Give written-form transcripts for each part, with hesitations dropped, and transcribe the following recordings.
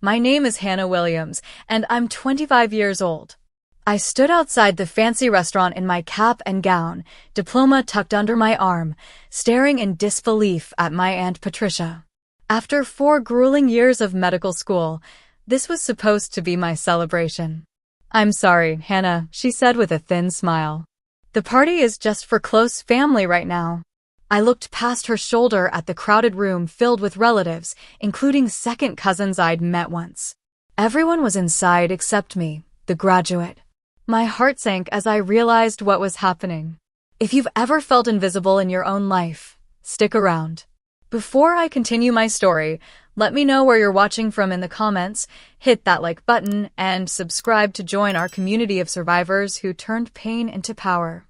My name is Hannah Williams, and I'm 25 years old. I stood outside the fancy restaurant in my cap and gown, diploma tucked under my arm, staring in disbelief at my Aunt Patricia. After 4 grueling years of medical school, this was supposed to be my celebration. "I'm sorry, Hannah," she said with a thin smile. "The party is just for close family right now." I looked past her shoulder at the crowded room filled with relatives, including second cousins I'd met once. Everyone was inside except me, the graduate. My heart sank as I realized what was happening. If you've ever felt invisible in your own life, stick around. Before I continue my story, let me know where you're watching from in the comments, hit that like button, and subscribe to join our community of survivors who turned pain into power.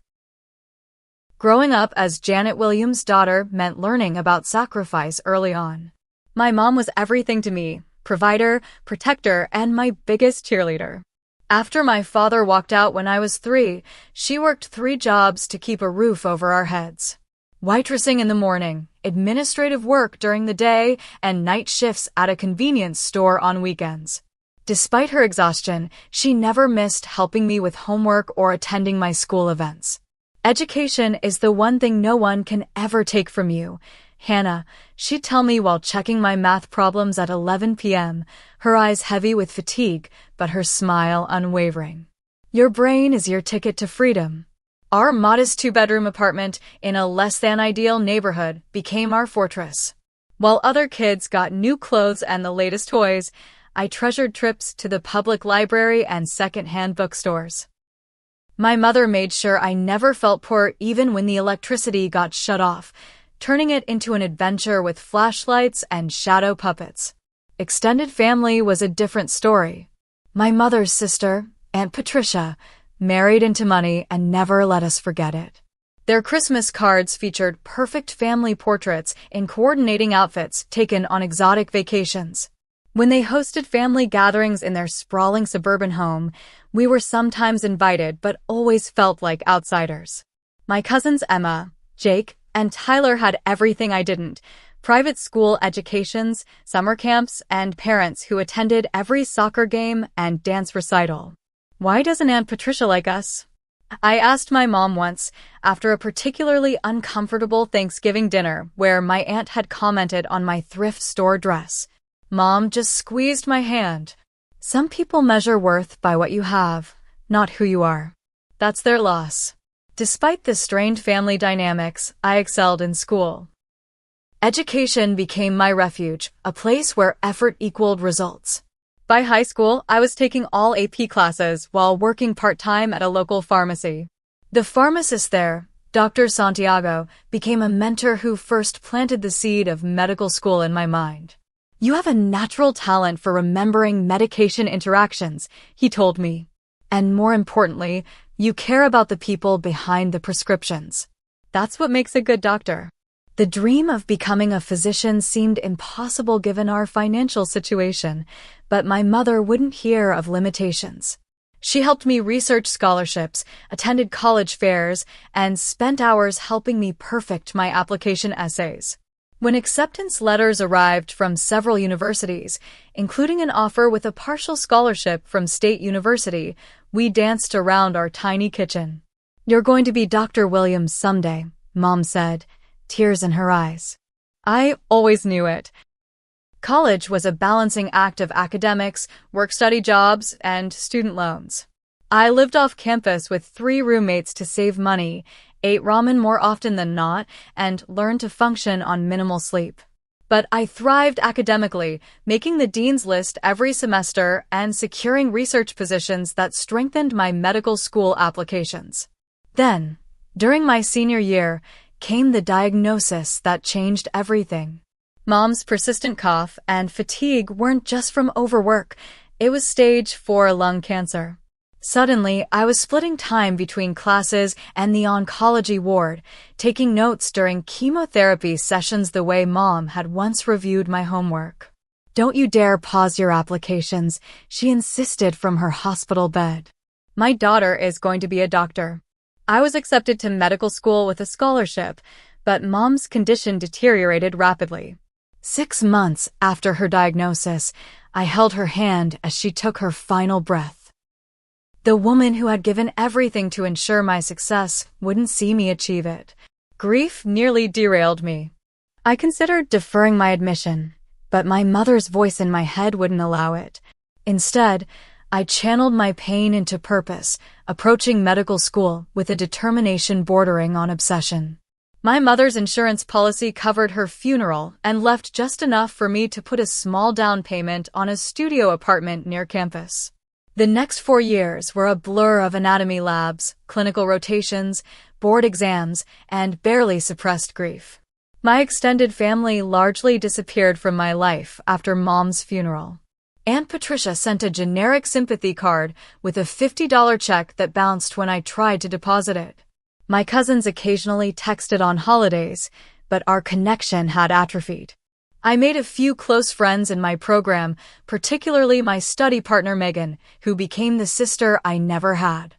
Growing up as Janet Williams' daughter meant learning about sacrifice early on. My mom was everything to me, provider, protector, and my biggest cheerleader. After my father walked out when I was 3, she worked 3 jobs to keep a roof over our heads. Waitressing in the morning, administrative work during the day, and night shifts at a convenience store on weekends. Despite her exhaustion, she never missed helping me with homework or attending my school events. "Education is the one thing no one can ever take from you, Hannah," she'd tell me while checking my math problems at 11 p.m., her eyes heavy with fatigue, but her smile unwavering. "Your brain is your ticket to freedom." Our modest 2-bedroom apartment in a less-than-ideal neighborhood became our fortress. While other kids got new clothes and the latest toys, I treasured trips to the public library and second-hand bookstores. My mother made sure I never felt poor even when the electricity got shut off, turning it into an adventure with flashlights and shadow puppets. Extended family was a different story. My mother's sister, Aunt Patricia, married into money and never let us forget it. Their Christmas cards featured perfect family portraits in coordinating outfits taken on exotic vacations. When they hosted family gatherings in their sprawling suburban home, we were sometimes invited but always felt like outsiders. My cousins Emma, Jake, and Tyler had everything I didn't: private school educations, summer camps, and parents who attended every soccer game and dance recital. "Why doesn't Aunt Patricia like us?" I asked my mom once, after a particularly uncomfortable Thanksgiving dinner where my aunt had commented on my thrift store dress. Mom just squeezed my hand. "Some people measure worth by what you have, not who you are. That's their loss." Despite the strained family dynamics, I excelled in school. Education became my refuge, a place where effort equaled results. By high school, I was taking all AP classes while working part-time at a local pharmacy. The pharmacist there, Dr. Santiago, became a mentor who first planted the seed of medical school in my mind. "You have a natural talent for remembering medication interactions," he told me. "And more importantly, you care about the people behind the prescriptions. That's what makes a good doctor." The dream of becoming a physician seemed impossible given our financial situation, but my mother wouldn't hear of limitations. She helped me research scholarships, attended college fairs, and spent hours helping me perfect my application essays. When acceptance letters arrived from several universities, including an offer with a partial scholarship from State University, we danced around our tiny kitchen. "You're going to be Dr. Williams someday," Mom said, tears in her eyes. I always knew it. College was a balancing act of academics, work-study jobs, and student loans. I lived off campus with 3 roommates to save money, ate ramen more often than not, and learned to function on minimal sleep. But I thrived academically, making the dean's list every semester and securing research positions that strengthened my medical school applications. Then, during my senior year, came the diagnosis that changed everything. Mom's persistent cough and fatigue weren't just from overwork, it was stage 4 lung cancer. Suddenly, I was splitting time between classes and the oncology ward, taking notes during chemotherapy sessions the way Mom had once reviewed my homework. "Don't you dare pause your applications," she insisted from her hospital bed. "My daughter is going to be a doctor." I was accepted to medical school with a scholarship, but Mom's condition deteriorated rapidly. 6 months after her diagnosis, I held her hand as she took her final breath. The woman who had given everything to ensure my success wouldn't see me achieve it. Grief nearly derailed me. I considered deferring my admission, but my mother's voice in my head wouldn't allow it. Instead, I channeled my pain into purpose, approaching medical school with a determination bordering on obsession. My mother's insurance policy covered her funeral and left just enough for me to put a small down payment on a studio apartment near campus. The next 4 years were a blur of anatomy labs, clinical rotations, board exams, and barely suppressed grief. My extended family largely disappeared from my life after Mom's funeral. Aunt Patricia sent a generic sympathy card with a $50 check that bounced when I tried to deposit it. My cousins occasionally texted on holidays, but our connection had atrophied. I made a few close friends in my program, particularly my study partner Megan, who became the sister I never had.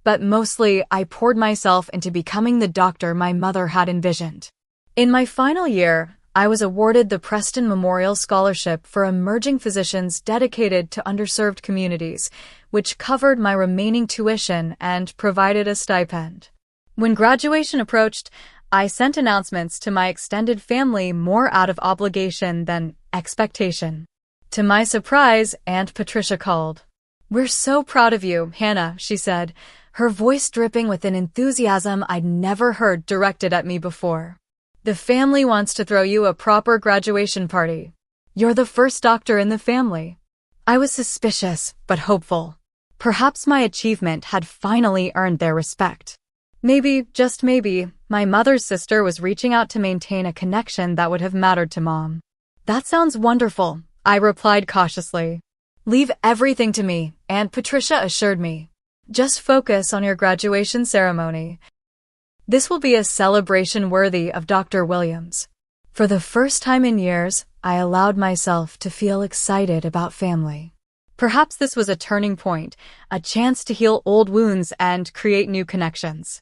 But mostly, I poured myself into becoming the doctor my mother had envisioned. In my final year, I was awarded the Preston Memorial Scholarship for Emerging Physicians dedicated to underserved communities, which covered my remaining tuition and provided a stipend. When graduation approached, I sent announcements to my extended family more out of obligation than expectation. To my surprise, Aunt Patricia called. "We're so proud of you, Hannah," she said, her voice dripping with an enthusiasm I'd never heard directed at me before. "The family wants to throw you a proper graduation party. You're the first doctor in the family." I was suspicious, but hopeful. Perhaps my achievement had finally earned their respect. Maybe, just maybe, my mother's sister was reaching out to maintain a connection that would have mattered to Mom. "That sounds wonderful," I replied cautiously. "Leave everything to me," Aunt Patricia assured me. "Just focus on your graduation ceremony. This will be a celebration worthy of Dr. Williams." For the first time in years, I allowed myself to feel excited about family. Perhaps this was a turning point, a chance to heal old wounds and create new connections.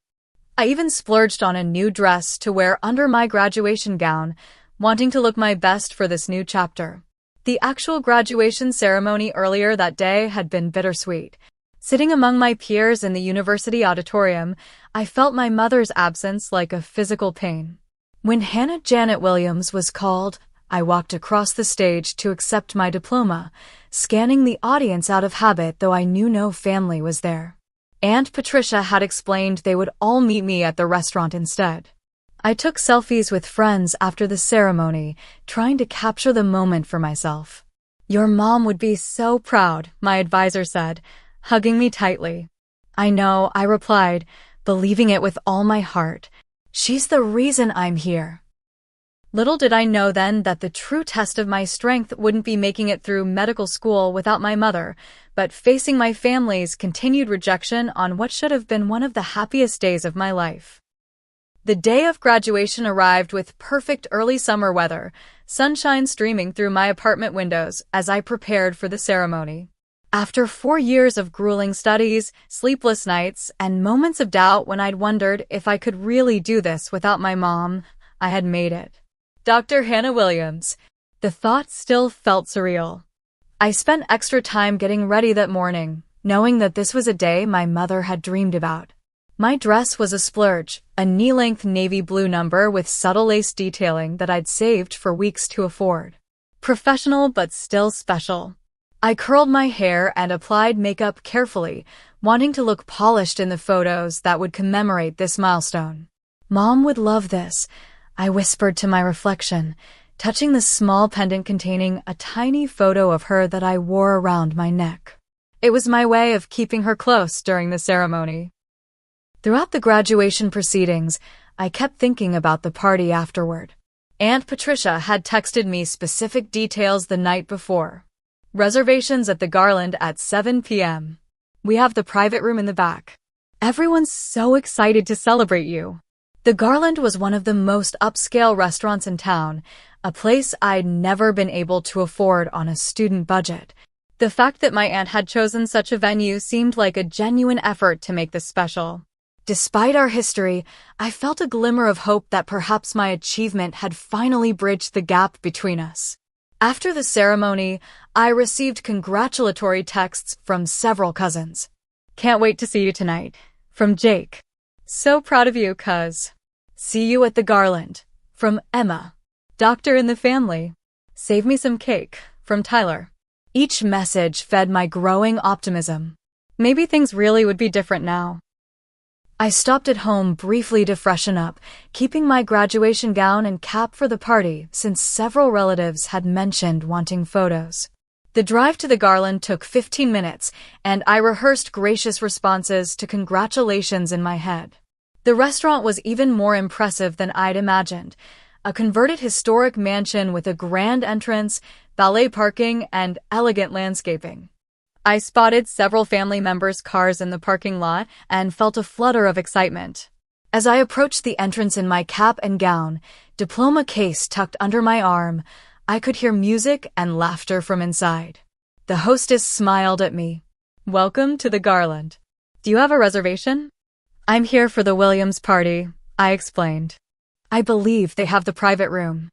I even splurged on a new dress to wear under my graduation gown, wanting to look my best for this new chapter. The actual graduation ceremony earlier that day had been bittersweet. Sitting among my peers in the university auditorium, I felt my mother's absence like a physical pain. When Hannah Janet Williams was called, I walked across the stage to accept my diploma, scanning the audience out of habit though I knew no family was there. Aunt Patricia had explained they would all meet me at the restaurant instead. I took selfies with friends after the ceremony, trying to capture the moment for myself. "Your mom would be so proud," my advisor said, hugging me tightly. "I know," I replied, believing it with all my heart. "She's the reason I'm here." Little did I know then that the true test of my strength wouldn't be making it through medical school without my mother, but facing my family's continued rejection on what should have been one of the happiest days of my life. The day of graduation arrived with perfect early summer weather, sunshine streaming through my apartment windows as I prepared for the ceremony. After 4 years of grueling studies, sleepless nights, and moments of doubt when I'd wondered if I could really do this without my mom, I had made it. Dr. Hannah Williams. The thought still felt surreal. I spent extra time getting ready that morning, knowing that this was a day my mother had dreamed about. My dress was a splurge, a knee-length navy blue number with subtle lace detailing that I'd saved for weeks to afford. Professional but still special. I curled my hair and applied makeup carefully, wanting to look polished in the photos that would commemorate this milestone. "Mom would love this," I whispered to my reflection, touching the small pendant containing a tiny photo of her that I wore around my neck. It was my way of keeping her close during the ceremony. Throughout the graduation proceedings, I kept thinking about the party afterward. Aunt Patricia had texted me specific details the night before. "Reservations at the Garland at 7 p.m. We have the private room in the back. Everyone's so excited to celebrate you." The Garland was one of the most upscale restaurants in town, a place I'd never been able to afford on a student budget. The fact that my aunt had chosen such a venue seemed like a genuine effort to make this special. Despite our history, I felt a glimmer of hope that perhaps my achievement had finally bridged the gap between us. After the ceremony, I received congratulatory texts from several cousins. "Can't wait to see you tonight." From Jake. "So proud of you, cuz." "See you at the garland." From Emma. "Doctor in the family." "Save me some cake." From Tyler. Each message fed my growing optimism. Maybe things really would be different now. I stopped at home briefly to freshen up, keeping my graduation gown and cap for the party since several relatives had mentioned wanting photos. The drive to the garland took 15 minutes, and I rehearsed gracious responses to congratulations in my head. The restaurant was even more impressive than I'd imagined. A converted historic mansion with a grand entrance, valet parking, and elegant landscaping. I spotted several family members' cars in the parking lot and felt a flutter of excitement. As I approached the entrance in my cap and gown, diploma case tucked under my arm, I could hear music and laughter from inside. The hostess smiled at me. "Welcome to the garland. Do you have a reservation?" "I'm here for the Williams party," I explained. "I believe they have the private room."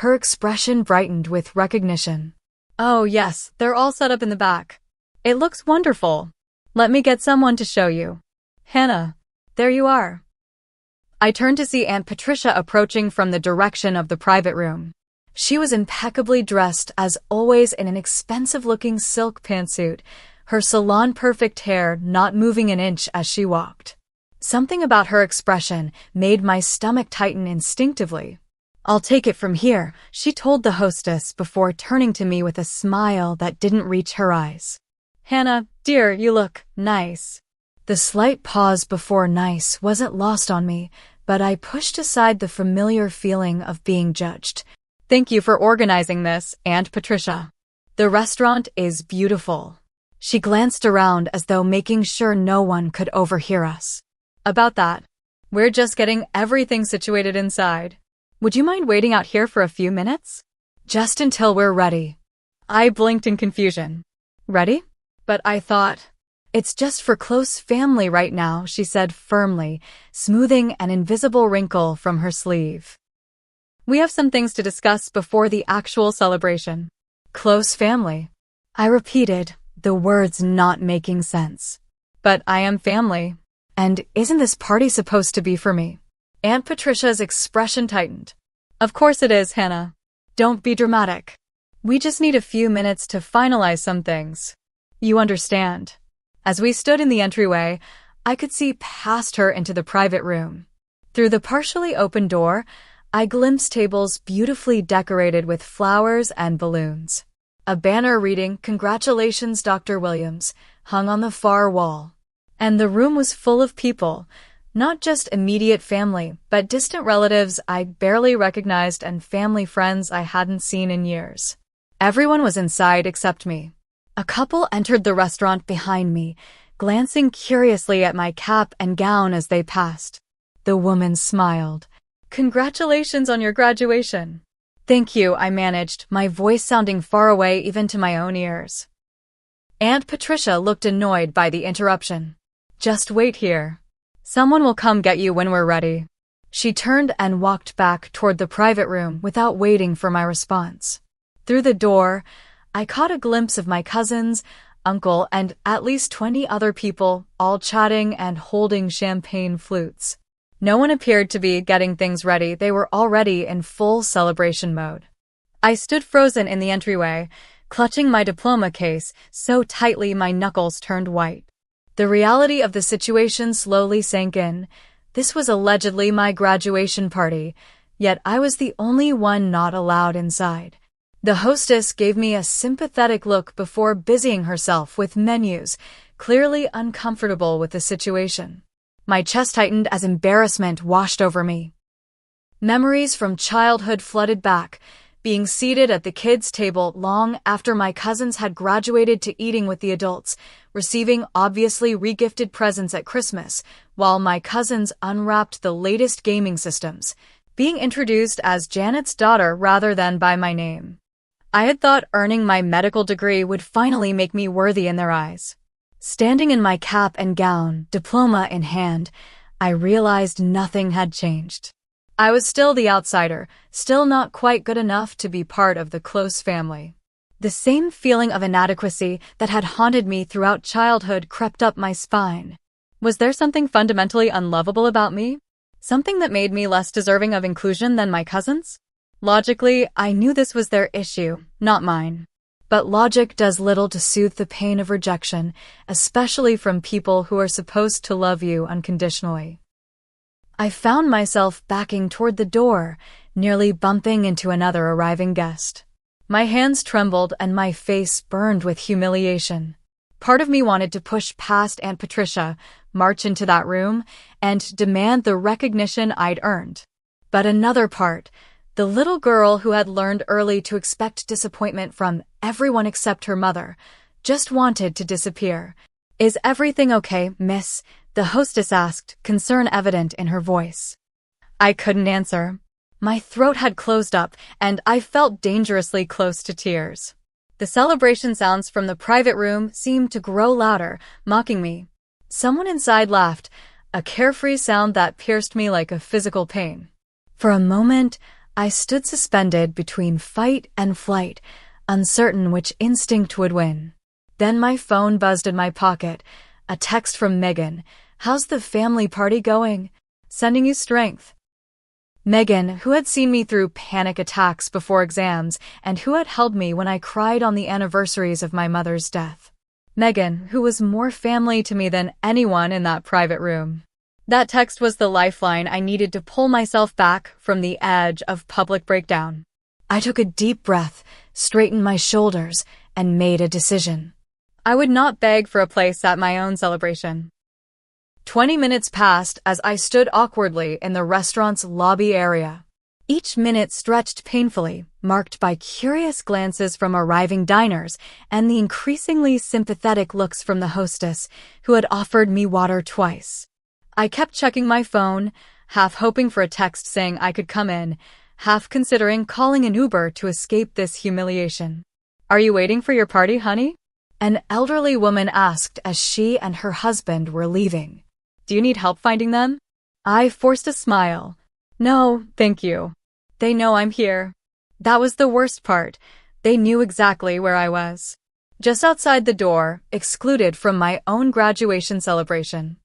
Her expression brightened with recognition. "Oh yes, they're all set up in the back. It looks wonderful. Let me get someone to show you." "Hannah, there you are." I turned to see Aunt Patricia approaching from the direction of the private room. She was impeccably dressed, as always, in an expensive-looking silk pantsuit, her salon-perfect hair not moving an inch as she walked. Something about her expression made my stomach tighten instinctively. "I'll take it from here," she told the hostess before turning to me with a smile that didn't reach her eyes. "Hannah, dear, you look nice." The slight pause before nice wasn't lost on me, but I pushed aside the familiar feeling of being judged. "Thank you for organizing this, Aunt Patricia. The restaurant is beautiful." She glanced around as though making sure no one could overhear us. "About that, we're just getting everything situated inside. Would you mind waiting out here for a few minutes?" "Just until we're ready." I blinked in confusion. "Ready?" But I thought, "It's just for close family right now," she said firmly, smoothing an invisible wrinkle from her sleeve. "We have some things to discuss before the actual celebration." "Close family," I repeated, the words not making sense. "But I am family. And isn't this party supposed to be for me?" Aunt Patricia's expression tightened. "Of course it is, Hannah. Don't be dramatic. We just need a few minutes to finalize some things. You understand." As we stood in the entryway, I could see past her into the private room. Through the partially open door, I glimpsed tables beautifully decorated with flowers and balloons. A banner reading, "Congratulations, Dr. Williams," hung on the far wall. And the room was full of people, not just immediate family, but distant relatives I barely recognized and family friends I hadn't seen in years. Everyone was inside except me. A couple entered the restaurant behind me, glancing curiously at my cap and gown as they passed. The woman smiled. "Congratulations on your graduation." "Thank you," I managed, my voice sounding far away even to my own ears. Aunt Patricia looked annoyed by the interruption. "Just wait here. Someone will come get you when we're ready." She turned and walked back toward the private room without waiting for my response. Through the door, I caught a glimpse of my cousins, uncle, and at least 20 other people, all chatting and holding champagne flutes. No one appeared to be getting things ready. They were already in full celebration mode. I stood frozen in the entryway, clutching my diploma case so tightly my knuckles turned white. The reality of the situation slowly sank in. This was allegedly my graduation party, yet I was the only one not allowed inside. The hostess gave me a sympathetic look before busying herself with menus, clearly uncomfortable with the situation. My chest tightened as embarrassment washed over me. Memories from childhood flooded back, being seated at the kids' table long after my cousins had graduated to eating with the adults, receiving obviously regifted presents at Christmas, while my cousins unwrapped the latest gaming systems, being introduced as Janet's daughter rather than by my name. I had thought earning my medical degree would finally make me worthy in their eyes. Standing in my cap and gown, diploma in hand, I realized nothing had changed. I was still the outsider, still not quite good enough to be part of the close family. The same feeling of inadequacy that had haunted me throughout childhood crept up my spine. Was there something fundamentally unlovable about me? Something that made me less deserving of inclusion than my cousins? Logically, I knew this was their issue, not mine. But logic does little to soothe the pain of rejection, especially from people who are supposed to love you unconditionally. I found myself backing toward the door, nearly bumping into another arriving guest. My hands trembled and my face burned with humiliation. Part of me wanted to push past Aunt Patricia, march into that room, and demand the recognition I'd earned. But another part, the little girl who had learned early to expect disappointment from everyone except her mother, just wanted to disappear. "Is everything okay, miss?" the hostess asked, concern evident in her voice. I couldn't answer. My throat had closed up, and I felt dangerously close to tears. The celebration sounds from the private room seemed to grow louder, mocking me. Someone inside laughed, a carefree sound that pierced me like a physical pain. For a moment, I stood suspended between fight and flight, uncertain which instinct would win. Then my phone buzzed in my pocket, a text from Megan. "How's the family party going? Sending you strength." Megan, who had seen me through panic attacks before exams and who had held me when I cried on the anniversaries of my mother's death. Megan, who was more family to me than anyone in that private room. That text was the lifeline I needed to pull myself back from the edge of public breakdown. I took a deep breath, straightened my shoulders, and made a decision. I would not beg for a place at my own celebration. 20 minutes passed as I stood awkwardly in the restaurant's lobby area. Each minute stretched painfully, marked by curious glances from arriving diners and the increasingly sympathetic looks from the hostess, who had offered me water twice. I kept checking my phone, half hoping for a text saying I could come in, half considering calling an Uber to escape this humiliation. "Are you waiting for your party, honey?" an elderly woman asked as she and her husband were leaving. "Do you need help finding them?" I forced a smile. "No, thank you. They know I'm here." That was the worst part. They knew exactly where I was. Just outside the door, excluded from my own graduation celebration.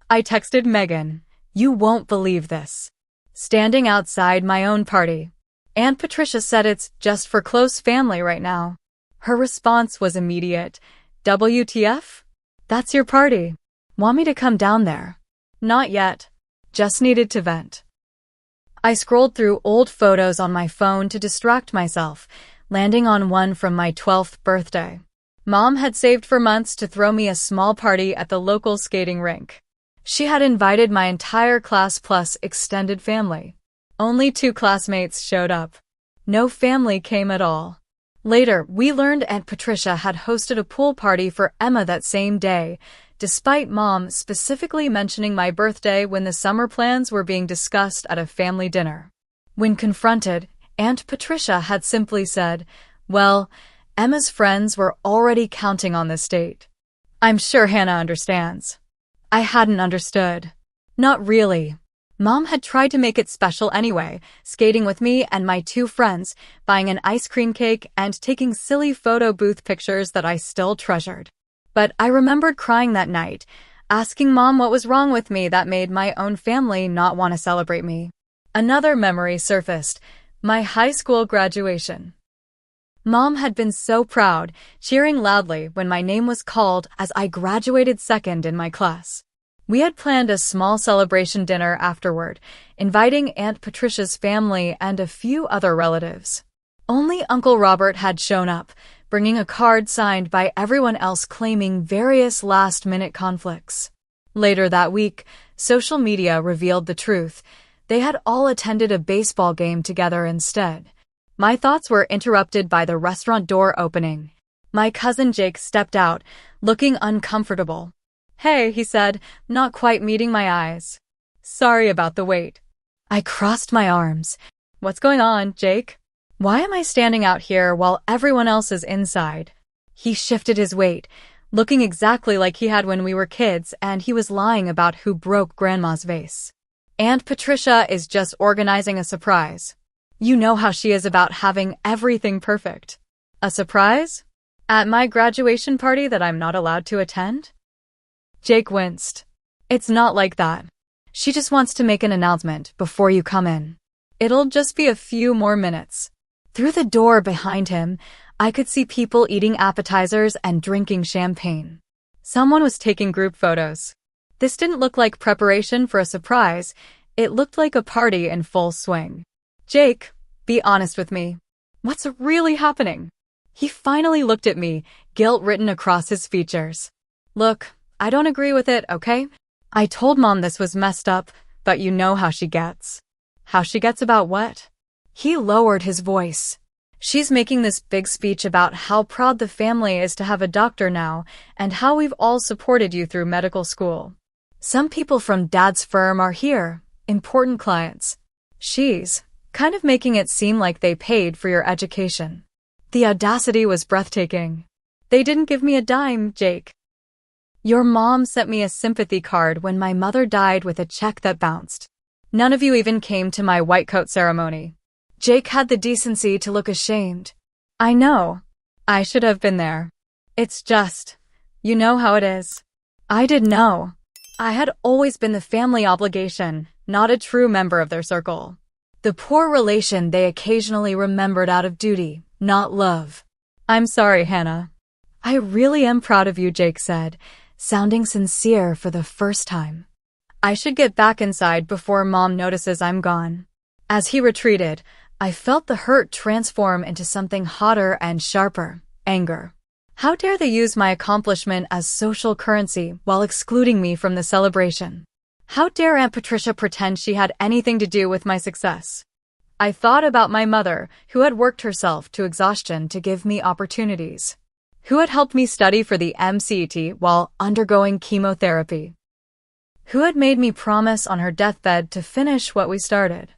I texted Megan, "You won't believe this." Standing outside my own party. Aunt Patricia said it's just for close family right now. Her response was immediate. "WTF? That's your party. Want me to come down there?" "Not yet. Just needed to vent." I scrolled through old photos on my phone to distract myself, landing on one from my 12th birthday. Mom had saved for months to throw me a small party at the local skating rink. She had invited my entire class plus extended family. Only 2 classmates showed up. No family came at all. Later, we learned Aunt Patricia had hosted a pool party for Emma that same day, despite Mom specifically mentioning my birthday when the summer plans were being discussed at a family dinner. When confronted, Aunt Patricia had simply said, "Well, Emma's friends were already counting on this date." I'm sure Hannah understands. I hadn't understood. Not really. Mom had tried to make it special anyway, skating with me and my 2 friends, buying an ice cream cake and taking silly photo booth pictures that I still treasured. But I remembered crying that night, asking Mom what was wrong with me that made my own family not want to celebrate me. Another memory surfaced, my high school graduation. Mom had been so proud, cheering loudly when my name was called as I graduated second in my class. We had planned a small celebration dinner afterward, inviting Aunt Patricia's family and a few other relatives. Only Uncle Robert had shown up, bringing a card signed by everyone else claiming various last-minute conflicts. Later that week, social media revealed the truth. They had all attended a baseball game together instead. My thoughts were interrupted by the restaurant door opening. My cousin Jake stepped out, looking uncomfortable. "Hey," he said, not quite meeting my eyes. "Sorry about the wait." I crossed my arms. "What's going on, Jake? Why am I standing out here while everyone else is inside?" He shifted his weight, looking exactly like he had when we were kids, and he was lying about who broke Grandma's vase. Aunt Patricia is just organizing a surprise. You know how she is about having everything perfect. A surprise? At my graduation party that I'm not allowed to attend? Jake winced. It's not like that. She just wants to make an announcement before you come in. It'll just be a few more minutes. Through the door behind him, I could see people eating appetizers and drinking champagne. Someone was taking group photos. This didn't look like preparation for a surprise. It looked like a party in full swing. Jake, be honest with me. What's really happening? He finally looked at me, guilt written across his features. Look, I don't agree with it, okay? I told Mom this was messed up, but you know how she gets. How she gets about what? He lowered his voice. She's making this big speech about how proud the family is to have a doctor now and how we've all supported you through medical school. Some people from Dad's firm are here, important clients. She's kind of making it seem like they paid for your education. The audacity was breathtaking. They didn't give me a dime, Jake. Your mom sent me a sympathy card when my mother died with a check that bounced. None of you even came to my white coat ceremony. Jake had the decency to look ashamed. I know. I should have been there. It's just, you know how it is. I didn't know. I had always been the family obligation, not a true member of their circle. The poor relation they occasionally remembered out of duty, not love. I'm sorry, Hannah. I really am proud of you, Jake said, sounding sincere for the first time. I should get back inside before Mom notices I'm gone. As he retreated, I felt the hurt transform into something hotter and sharper, anger. How dare they use my accomplishment as social currency while excluding me from the celebration? How dare Aunt Patricia pretend she had anything to do with my success? I thought about my mother, who had worked herself to exhaustion to give me opportunities, who had helped me study for the MCET while undergoing chemotherapy, who had made me promise on her deathbed to finish what we started.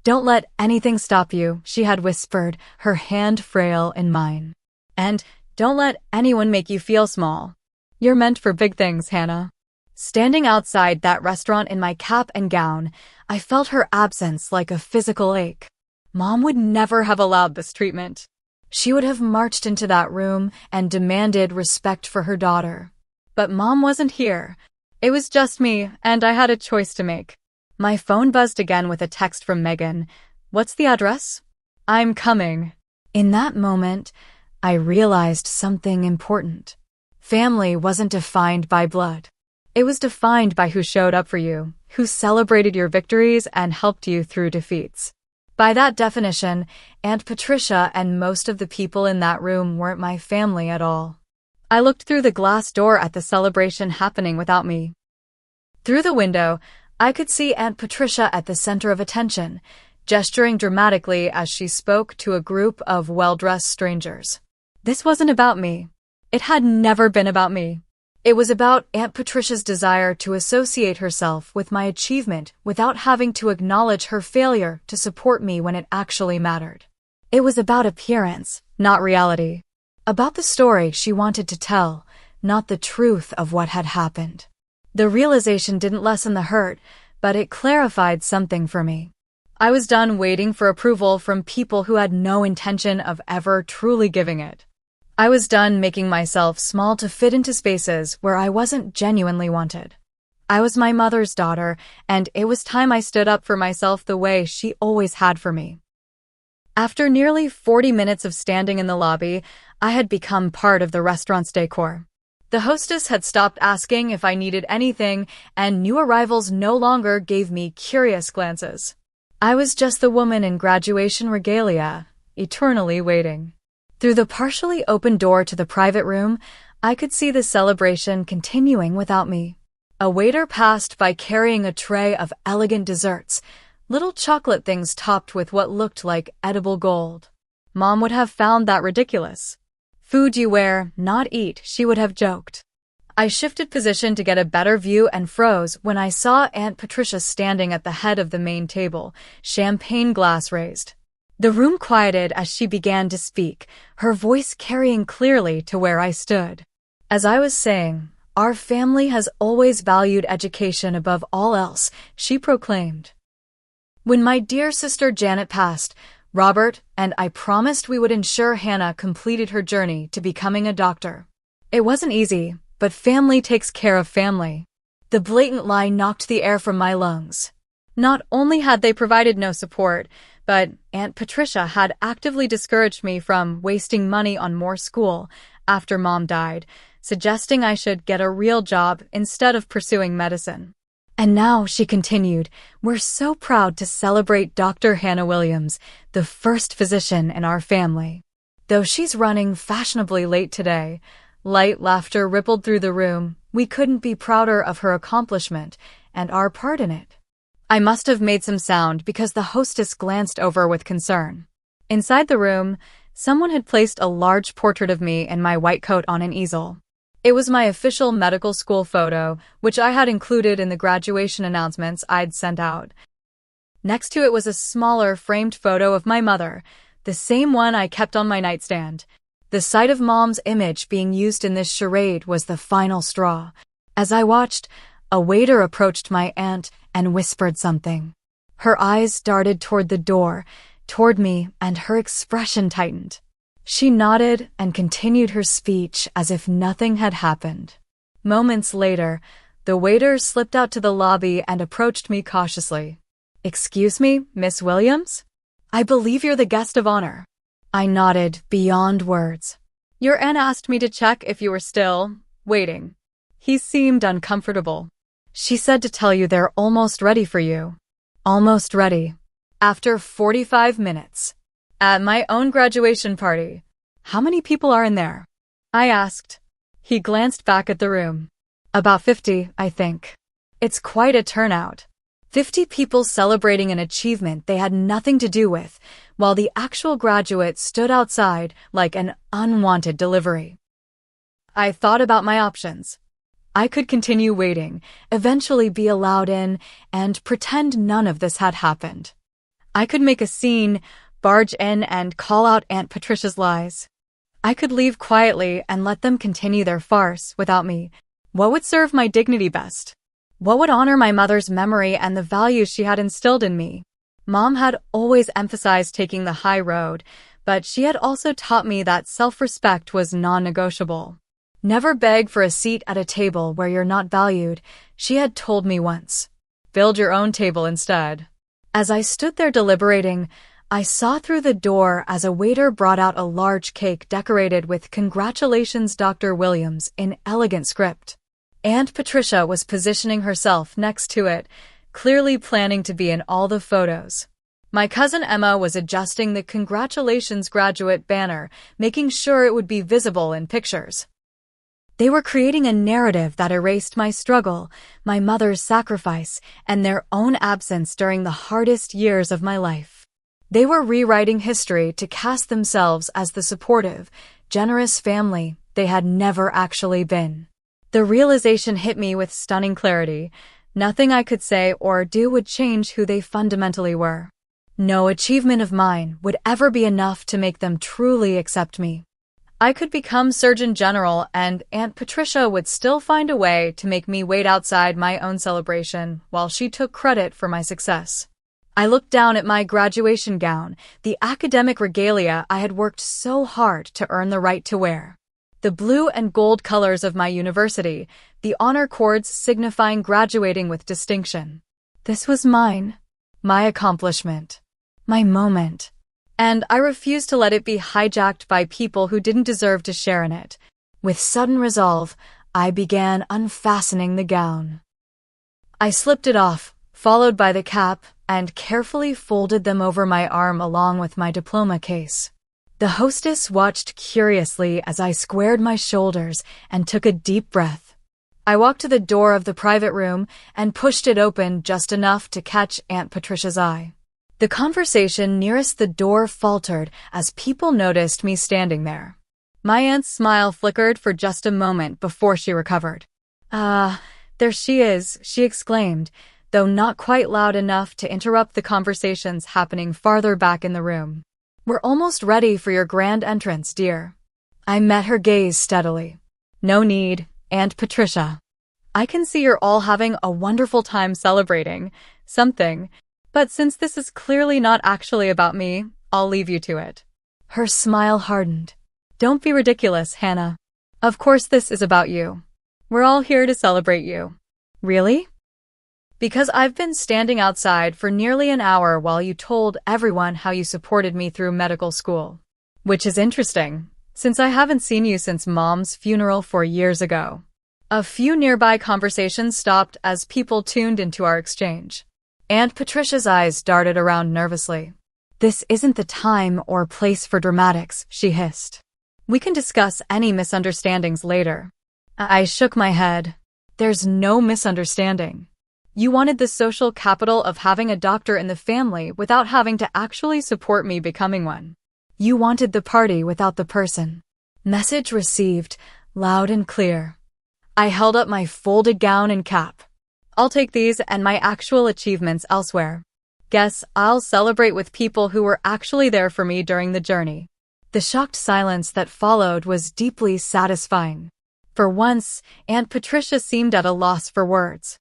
Don't let anything stop you, she had whispered, her hand frail in mine. And don't let anyone make you feel small. You're meant for big things, Hannah. Standing outside that restaurant in my cap and gown, I felt her absence like a physical ache. Mom would never have allowed this treatment. She would have marched into that room and demanded respect for her daughter. But Mom wasn't here. It was just me, and I had a choice to make. My phone buzzed again with a text from Megan. What's the address? I'm coming. In that moment, I realized something important. Family wasn't defined by blood. It was defined by who showed up for you, who celebrated your victories and helped you through defeats. By that definition, Aunt Patricia and most of the people in that room weren't my family at all. I looked through the glass door at the celebration happening without me. Through the window, I could see Aunt Patricia at the center of attention, gesturing dramatically as she spoke to a group of well-dressed strangers. This wasn't about me. It had never been about me. It was about Aunt Patricia's desire to associate herself with my achievement without having to acknowledge her failure to support me when it actually mattered. It was about appearance, not reality. About the story she wanted to tell, not the truth of what had happened. The realization didn't lessen the hurt, but it clarified something for me. I was done waiting for approval from people who had no intention of ever truly giving it. I was done making myself small to fit into spaces where I wasn't genuinely wanted. I was my mother's daughter, and it was time I stood up for myself the way she always had for me. After nearly 40 minutes of standing in the lobby, I had become part of the restaurant's decor. The hostess had stopped asking if I needed anything, and new arrivals no longer gave me curious glances. I was just the woman in graduation regalia, eternally waiting. Through the partially open door to the private room, I could see the celebration continuing without me. A waiter passed by carrying a tray of elegant desserts, little chocolate things topped with what looked like edible gold. Mom would have found that ridiculous. Food you wear, not eat, she would have joked. I shifted position to get a better view and froze when I saw Aunt Patricia standing at the head of the main table, champagne glass raised. The room quieted as she began to speak, her voice carrying clearly to where I stood. As I was saying, Our family has always valued education above all else, she proclaimed. When my dear sister Janet passed, Robert and I promised we would ensure Hannah completed her journey to becoming a doctor. It wasn't easy, but family takes care of family. The blatant lie knocked the air from my lungs. Not only had they provided no support, but Aunt Patricia had actively discouraged me from wasting money on more school after Mom died, suggesting I should get a real job instead of pursuing medicine. And now, she continued, we're so proud to celebrate Dr. Hannah Williams, the first physician in our family. Though she's running fashionably late today, light laughter rippled through the room. We couldn't be prouder of her accomplishment and our part in it. I must have made some sound because the hostess glanced over with concern. Inside the room, someone had placed a large portrait of me in my white coat on an easel. It was my official medical school photo, which I had included in the graduation announcements I'd sent out. Next to it was a smaller framed photo of my mother, the same one I kept on my nightstand. The sight of Mom's image being used in this charade was the final straw. As I watched, a waiter approached my aunt and whispered something. Her eyes darted toward the door, toward me, and her expression tightened. She nodded and continued her speech as if nothing had happened. Moments later, the waiter slipped out to the lobby and approached me cautiously. "Excuse me, Miss Williams? I believe you're the guest of honor." I nodded beyond words. "Your aunt asked me to check if you were still waiting." He seemed uncomfortable. "She said to tell you they're almost ready for you." Almost ready. After 45 minutes. At my own graduation party. "How many people are in there?" I asked. He glanced back at the room. "About 50, I think." It's quite a turnout. 50 people celebrating an achievement they had nothing to do with, while the actual graduate stood outside like an unwanted delivery. I thought about my options. I could continue waiting, eventually be allowed in, and pretend none of this had happened. I could make a scene, barge in and call out Aunt Patricia's lies. I could leave quietly and let them continue their farce without me. What would serve my dignity best? What would honor my mother's memory and the values she had instilled in me? Mom had always emphasized taking the high road, but she had also taught me that self-respect was non-negotiable. Never beg for a seat at a table where you're not valued, she had told me once. Build your own table instead. As I stood there deliberating, I saw through the door as a waiter brought out a large cake decorated with "Congratulations, Dr. Williams" in elegant script. Aunt Patricia was positioning herself next to it, clearly planning to be in all the photos. My cousin Emma was adjusting the "Congratulations Graduate" banner, making sure it would be visible in pictures. They were creating a narrative that erased my struggle, my mother's sacrifice, and their own absence during the hardest years of my life. They were rewriting history to cast themselves as the supportive, generous family they had never actually been. The realization hit me with stunning clarity. Nothing I could say or do would change who they fundamentally were. No achievement of mine would ever be enough to make them truly accept me. I could become Surgeon General and Aunt Patricia would still find a way to make me wait outside my own celebration while she took credit for my success. I looked down at my graduation gown, the academic regalia I had worked so hard to earn the right to wear. The blue and gold colors of my university, the honor cords signifying graduating with distinction. This was mine, my accomplishment, my moment. And I refused to let it be hijacked by people who didn't deserve to share in it. With sudden resolve, I began unfastening the gown. I slipped it off, followed by the cap, and carefully folded them over my arm along with my diploma case. The hostess watched curiously as I squared my shoulders and took a deep breath. I walked to the door of the private room and pushed it open just enough to catch Aunt Patricia's eye. The conversation nearest the door faltered as people noticed me standing there. My aunt's smile flickered for just a moment before she recovered. There she is," she exclaimed, though not quite loud enough to interrupt the conversations happening farther back in the room. "We're almost ready for your grand entrance, dear." I met her gaze steadily. "No need," and Patricia. I can see you're all having a wonderful time celebrating something, but since this is clearly not actually about me, I'll leave you to it." Her smile hardened. "Don't be ridiculous, Hannah. Of course this is about you. We're all here to celebrate you." "Really?" "Because I've been standing outside for nearly an hour while you told everyone how you supported me through medical school. Which is interesting, since I haven't seen you since Mom's funeral 4 years ago." A few nearby conversations stopped as people tuned into our exchange. Aunt Patricia's eyes darted around nervously. "This isn't the time or place for dramatics," she hissed. "We can discuss any misunderstandings later." I shook my head. "There's no misunderstanding. You wanted the social capital of having a doctor in the family without having to actually support me becoming one. You wanted the party without the person." Message received, loud and clear. I held up my folded gown and cap. "I'll take these and my actual achievements elsewhere. Guess I'll celebrate with people who were actually there for me during the journey." The shocked silence that followed was deeply satisfying. For once, Aunt Patricia seemed at a loss for words.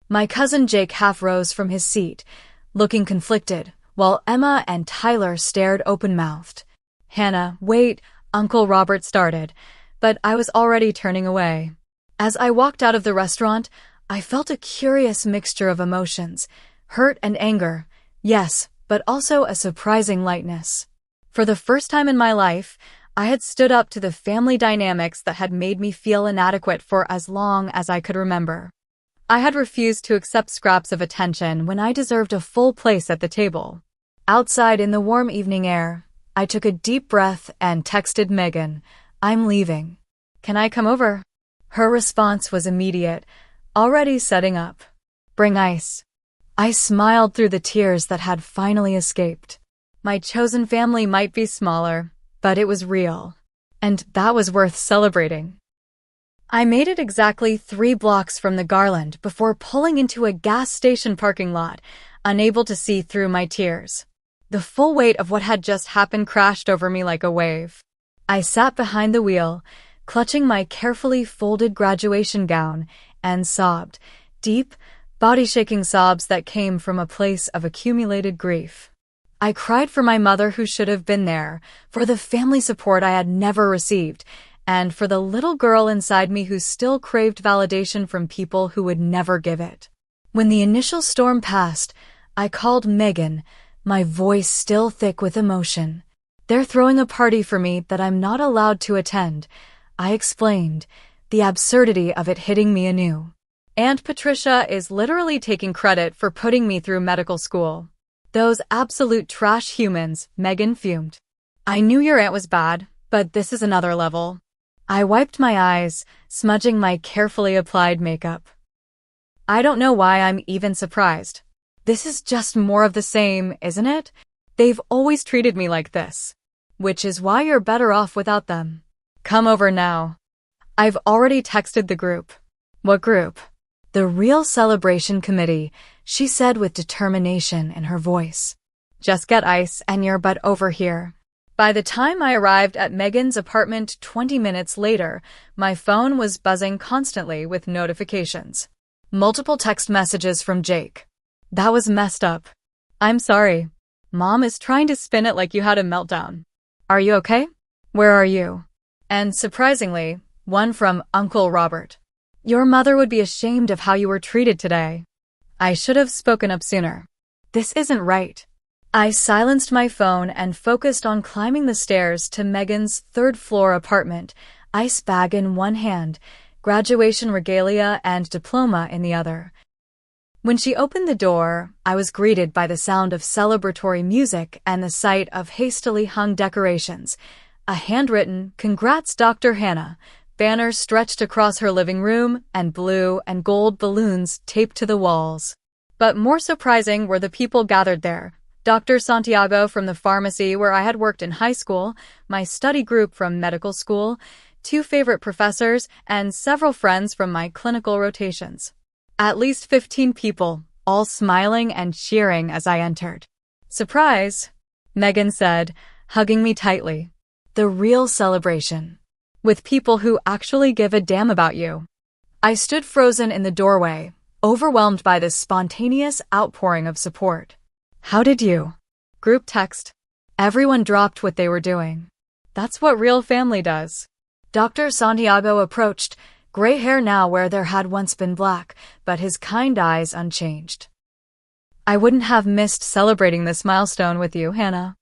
My cousin Jake half rose from his seat, looking conflicted, while Emma and Tyler stared open-mouthed. "Hannah, wait," Uncle Robert started, but I was already turning away. As I walked out of the restaurant, I felt a curious mixture of emotions, hurt and anger, yes, but also a surprising lightness. For the first time in my life, I had stood up to the family dynamics that had made me feel inadequate for as long as I could remember. I had refused to accept scraps of attention when I deserved a full place at the table. Outside in the warm evening air, I took a deep breath and texted Megan, "I'm leaving. Can I come over?" Her response was immediate, "Already setting up. Bring ice." I smiled through the tears that had finally escaped. My chosen family might be smaller, but it was real. And that was worth celebrating. I made it exactly 3 blocks from the Garland before pulling into a gas station parking lot, unable to see through my tears. The full weight of what had just happened crashed over me like a wave. I sat behind the wheel, clutching my carefully folded graduation gown, and sobbed, deep, body-shaking sobs that came from a place of accumulated grief. I cried for my mother who should have been there, for the family support I had never received, and for the little girl inside me who still craved validation from people who would never give it. When the initial storm passed, I called Megan, my voice still thick with emotion. "They're throwing a party for me that I'm not allowed to attend," I explained, the absurdity of it hitting me anew. "Aunt Patricia is literally taking credit for putting me through medical school. Those absolute trash humans," Megan fumed. "I knew your aunt was bad, but this is another level." I wiped my eyes, smudging my carefully applied makeup. "I don't know why I'm even surprised. This is just more of the same, isn't it? They've always treated me like this. Which is why you're better off without them. Come over now." I've already texted the group. "What group?" "The Real Celebration Committee," she said with determination in her voice. "Just get ice and your butt over here." By the time I arrived at Megan's apartment 20 minutes later, my phone was buzzing constantly with notifications. Multiple text messages from Jake. "That was messed up. I'm sorry. Mom is trying to spin it like you had a meltdown. Are you okay? Where are you?" And surprisingly, one from Uncle Robert. "Your mother would be ashamed of how you were treated today." I should have spoken up sooner. This isn't right. I silenced my phone and focused on climbing the stairs to Megan's third-floor apartment, ice bag in one hand, graduation regalia and diploma in the other. When she opened the door, I was greeted by the sound of celebratory music and the sight of hastily hung decorations. A handwritten, "Congrats, Dr. Hannah," banner stretched across her living room and blue and gold balloons taped to the walls. But more surprising were the people gathered there. Dr. Santiago from the pharmacy where I had worked in high school, my study group from medical school, 2 favorite professors, and several friends from my clinical rotations. At least 15 people, all smiling and cheering as I entered. "Surprise," Megan said, hugging me tightly. "The real celebration." with people who actually give a damn about you. I stood frozen in the doorway, overwhelmed by this spontaneous outpouring of support. How did you? Group text. Everyone dropped what they were doing. That's what real family does. Dr. Santiago approached, gray hair now where there had once been black, but his kind eyes unchanged. I wouldn't have missed celebrating this milestone with you, Hannah.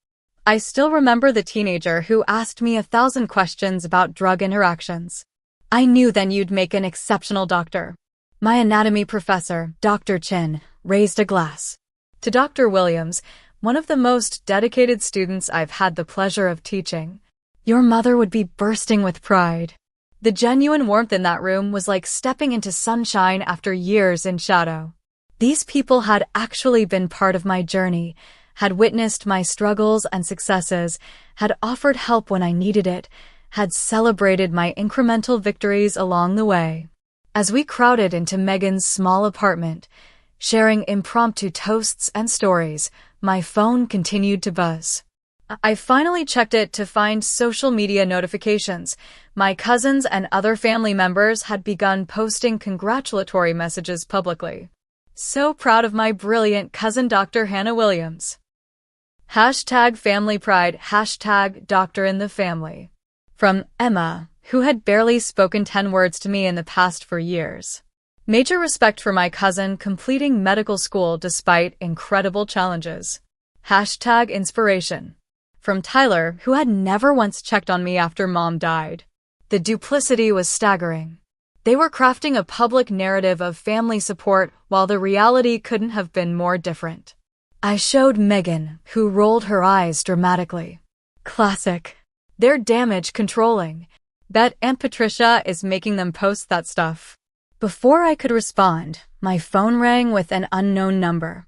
I still remember the teenager who asked me 1,000 questions about drug interactions. I knew then you'd make an exceptional doctor. My anatomy professor, Dr. Chin, raised a glass. To Dr. Williams, one of the most dedicated students I've had the pleasure of teaching. Your mother would be bursting with pride. The genuine warmth in that room was like stepping into sunshine after years in shadow. These people had actually been part of my journey, had witnessed my struggles and successes, had offered help when I needed it, had celebrated my incremental victories along the way. As we crowded into Megan's small apartment, sharing impromptu toasts and stories, my phone continued to buzz. I finally checked it to find social media notifications. My cousins and other family members had begun posting congratulatory messages publicly. So proud of my brilliant cousin Dr. Hannah Williams. Hashtag family pride, hashtag doctor in the family. From Emma, who had barely spoken 10 words to me in the past for years. Major respect for my cousin completing medical school despite incredible challenges. Hashtag inspiration. From Tyler, who had never once checked on me after mom died. The duplicity was staggering. They were crafting a public narrative of family support while the reality couldn't have been more different. I showed Megan, who rolled her eyes dramatically. Classic. They're damage controlling. Bet Aunt Patricia is making them post that stuff. Before I could respond, my phone rang with an unknown number.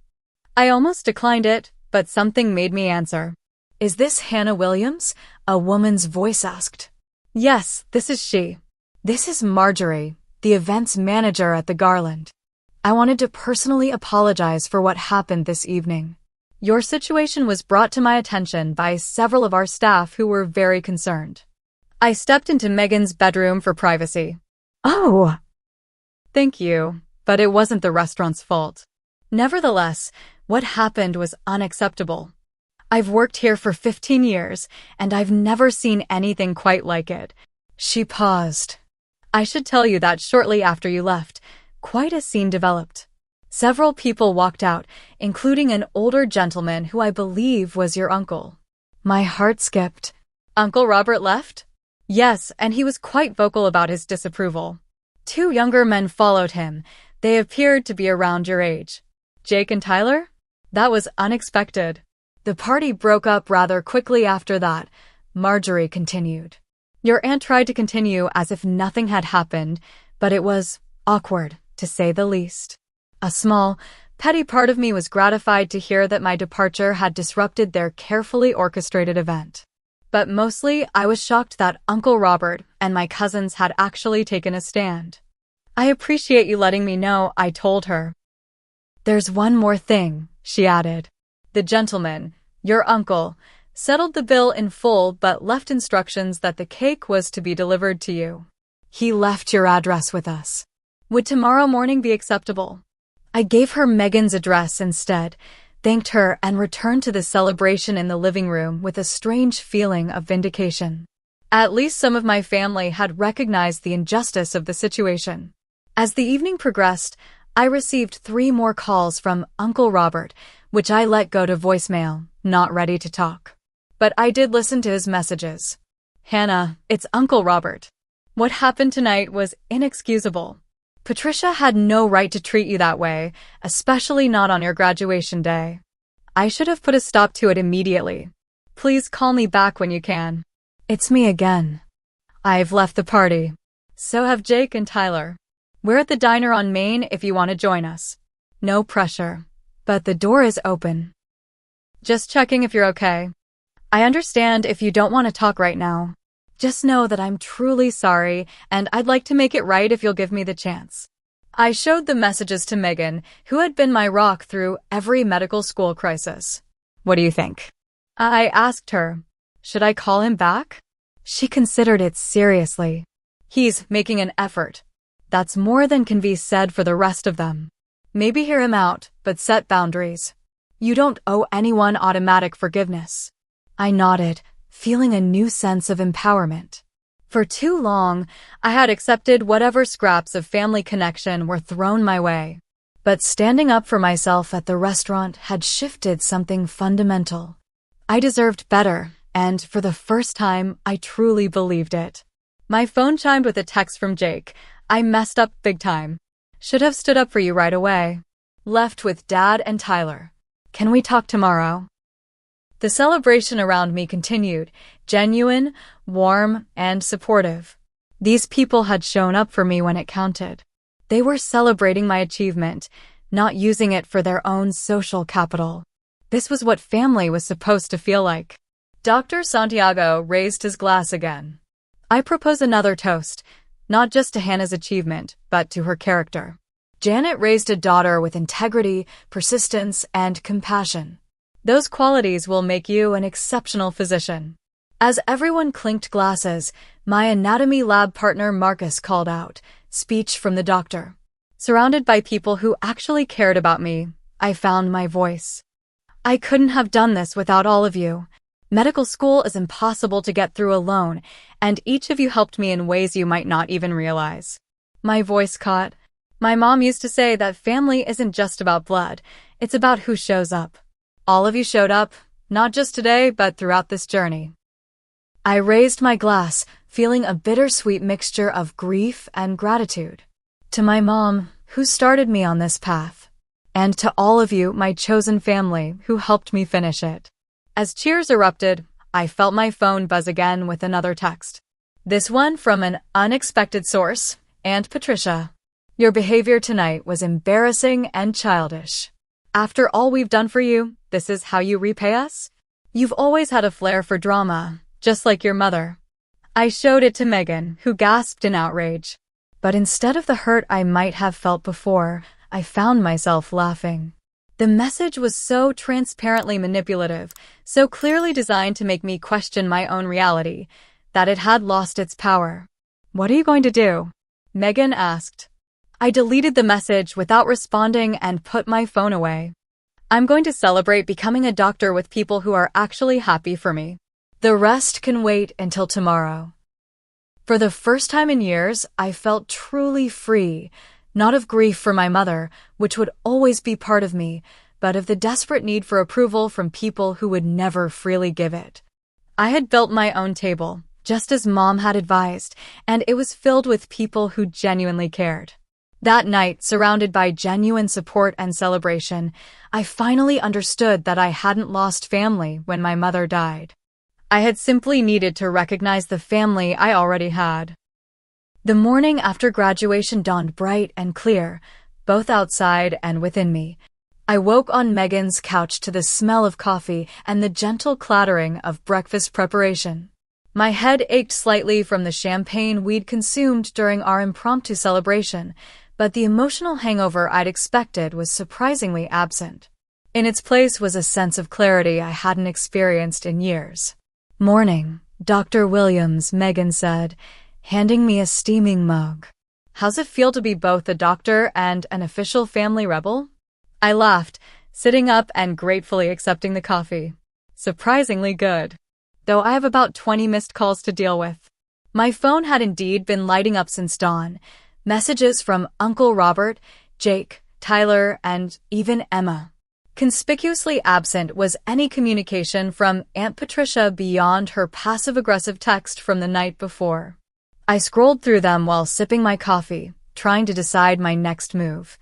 I almost declined it, but something made me answer. Is this Hannah Williams? A woman's voice asked. Yes, this is she. This is Marjorie, the events manager at the Garland. I wanted to personally apologize for what happened this evening. Your situation was brought to my attention by several of our staff who were very concerned. I stepped into Megan's bedroom for privacy. Oh! Thank you, but it wasn't the restaurant's fault. Nevertheless, what happened was unacceptable. I've worked here for 15 years, and I've never seen anything quite like it. She paused. I should tell you that shortly after you left, quite a scene developed. Several people walked out, including an older gentleman who I believe was your uncle. My heart skipped. Uncle Robert left? Yes, and he was quite vocal about his disapproval. 2 younger men followed him. They appeared to be around your age. Jake and Tyler? That was unexpected. The party broke up rather quickly after that, Marjorie continued. Your aunt tried to continue as if nothing had happened, but it was awkward, to say the least. A small, petty part of me was gratified to hear that my departure had disrupted their carefully orchestrated event. But mostly, I was shocked that Uncle Robert and my cousins had actually taken a stand. I appreciate you letting me know, I told her. There's one more thing, she added. The gentleman, your uncle, settled the bill in full but left instructions that the cake was to be delivered to you. He left your address with us. Would tomorrow morning be acceptable? I gave her Megan's address instead, thanked her, and returned to the celebration in the living room with a strange feeling of vindication. At least some of my family had recognized the injustice of the situation. As the evening progressed, I received 3 more calls from Uncle Robert, which I let go to voicemail, not ready to talk. But I did listen to his messages. Hannah, it's Uncle Robert. What happened tonight was inexcusable. Patricia had no right to treat you that way, especially not on your graduation day. I should have put a stop to it immediately. Please call me back when you can. It's me again. I've left the party. So have Jake and Tyler. We're at the diner on Main if you want to join us. No pressure. But the door is open. Just checking if you're okay. I understand if you don't want to talk right now. Just know that I'm truly sorry, and I'd like to make it right if you'll give me the chance. I showed the messages to Megan, who had been my rock through every medical school crisis. What do you think? I asked her. Should I call him back? She considered it seriously. He's making an effort. That's more than can be said for the rest of them. Maybe hear him out, but set boundaries. You don't owe anyone automatic forgiveness. I nodded, feeling a new sense of empowerment. For too long, I had accepted whatever scraps of family connection were thrown my way. But standing up for myself at the restaurant had shifted something fundamental. I deserved better, and for the first time, I truly believed it. My phone chimed with a text from Jake. I messed up big time. Should have stood up for you right away. Left with Dad and Tyler. Can we talk tomorrow? The celebration around me continued, genuine, warm, and supportive. These people had shown up for me when it counted. They were celebrating my achievement, not using it for their own social capital. This was what family was supposed to feel like. Dr. Santiago raised his glass again. I propose another toast, not just to Hannah's achievement, but to her character. Janet raised a daughter with integrity, persistence, and compassion. Those qualities will make you an exceptional physician. As everyone clinked glasses, my anatomy lab partner Marcus called out, speech from the doctor. Surrounded by people who actually cared about me, I found my voice. I couldn't have done this without all of you. Medical school is impossible to get through alone, and each of you helped me in ways you might not even realize. My voice caught. My mom used to say that family isn't just about blood, it's about who shows up. All of you showed up, not just today, but throughout this journey. I raised my glass, feeling a bittersweet mixture of grief and gratitude. To my mom, who started me on this path. And to all of you, my chosen family, who helped me finish it. As cheers erupted, I felt my phone buzz again with another text. This one from an unexpected source, Aunt Patricia. Your behavior tonight was embarrassing and childish. After all we've done for you, this is how you repay us? You've always had a flair for drama, just like your mother. I showed it to Megan, who gasped in outrage. But instead of the hurt I might have felt before, I found myself laughing. The message was so transparently manipulative, so clearly designed to make me question my own reality, that it had lost its power. What are you going to do? Megan asked. I deleted the message without responding and put my phone away. I'm going to celebrate becoming a doctor with people who are actually happy for me. The rest can wait until tomorrow. For the first time in years, I felt truly free, not of grief for my mother, which would always be part of me, but of the desperate need for approval from people who would never freely give it. I had built my own table, just as Mom had advised, and it was filled with people who genuinely cared. That night, surrounded by genuine support and celebration, I finally understood that I hadn't lost family when my mother died. I had simply needed to recognize the family I already had. The morning after graduation dawned bright and clear, both outside and within me. I woke on Megan's couch to the smell of coffee and the gentle clattering of breakfast preparation. My head ached slightly from the champagne we'd consumed during our impromptu celebration, but the emotional hangover I'd expected was surprisingly absent. In its place was a sense of clarity I hadn't experienced in years. Morning, Dr. Williams, Megan said, handing me a steaming mug. How's it feel to be both a doctor and an official family rebel? I laughed, sitting up and gratefully accepting the coffee. Surprisingly good. Though I have about 20 missed calls to deal with. My phone had indeed been lighting up since dawn. Messages from Uncle Robert, Jake, Tyler, and even Emma. Conspicuously absent was any communication from Aunt Patricia beyond her passive-aggressive text from the night before. I scrolled through them while sipping my coffee, trying to decide my next move.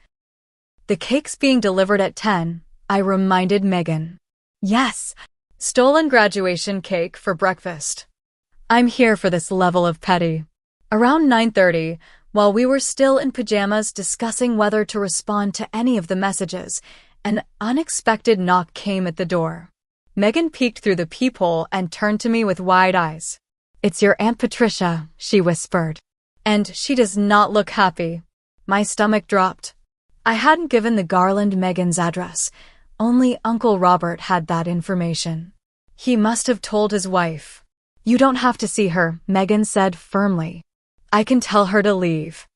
The cake's being delivered at 10, I reminded Megan. Yes, stolen graduation cake for breakfast. I'm here for this level of petty. Around 9:30, while we were still in pajamas discussing whether to respond to any of the messages, an unexpected knock came at the door. Megan peeked through the peephole and turned to me with wide eyes. It's your Aunt Patricia, she whispered. And she does not look happy. My stomach dropped. I hadn't given the garland Megan's address. Only Uncle Robert had that information. He must have told his wife. You don't have to see her, Megan said firmly. I can tell her to leave.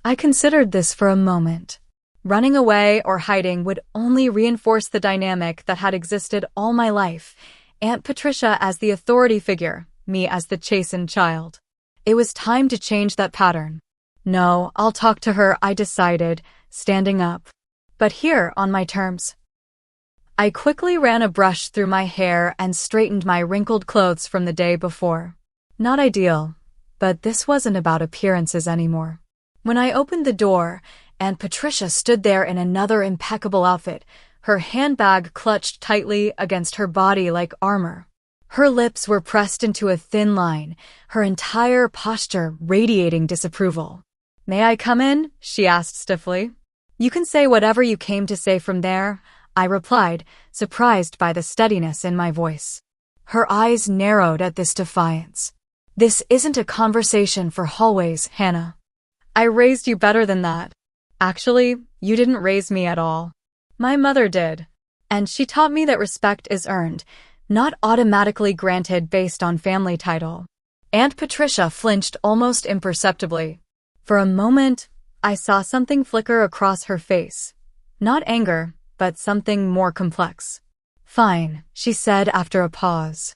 I considered this for a moment. Running away or hiding would only reinforce the dynamic that had existed all my life. Aunt Patricia as the authority figure, me as the chastened child. It was time to change that pattern. No, I'll talk to her, I decided, standing up. But here, on my terms. I quickly ran a brush through my hair and straightened my wrinkled clothes from the day before. Not ideal, but this wasn't about appearances anymore. When I opened the door, Aunt Patricia stood there in another impeccable outfit, her handbag clutched tightly against her body like armor. Her lips were pressed into a thin line, her entire posture radiating disapproval. May I come in? She asked stiffly. You can say whatever you came to say from there, I replied, surprised by the steadiness in my voice. Her eyes narrowed at this defiance. This isn't a conversation for hallways, Hannah. I raised you better than that. Actually, you didn't raise me at all. My mother did. And she taught me that respect is earned, not automatically granted based on family title. Aunt Patricia flinched almost imperceptibly. For a moment, I saw something flicker across her face. Not anger, but something more complex. Fine, she said after a pause.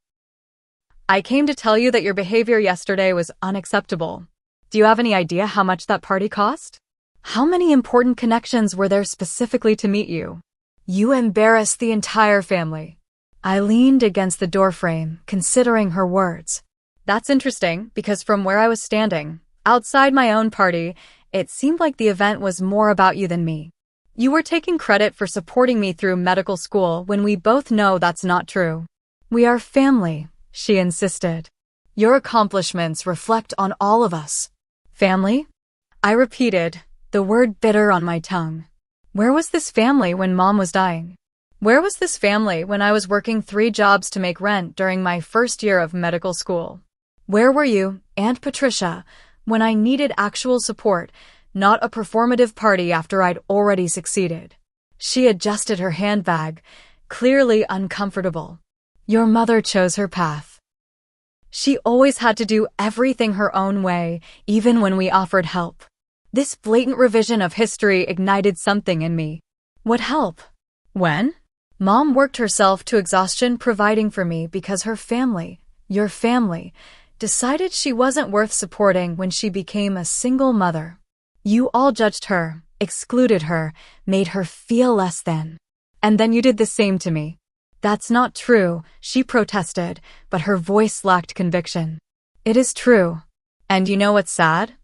I came to tell you that your behavior yesterday was unacceptable. Do you have any idea how much that party cost? How many important connections were there specifically to meet you? You embarrassed the entire family. I leaned against the doorframe, considering her words. That's interesting, because from where I was standing, outside my own party, it seemed like the event was more about you than me. You were taking credit for supporting me through medical school when we both know that's not true. We are family, she insisted. Your accomplishments reflect on all of us. Family? I repeated, the word bitter on my tongue. Where was this family when Mom was dying? Where was this family when I was working 3 jobs to make rent during my first year of medical school? Where were you, Aunt Patricia, when I needed actual support, not a performative party after I'd already succeeded? She adjusted her handbag, clearly uncomfortable. Your mother chose her path. She always had to do everything her own way, even when we offered help. This blatant revision of history ignited something in me. What help? When? Mom worked herself to exhaustion providing for me because her family, your family, decided she wasn't worth supporting when she became a single mother. You all judged her, excluded her, made her feel less than. And then you did the same to me. That's not true, she protested, but her voice lacked conviction. It is true. And you know what's sad?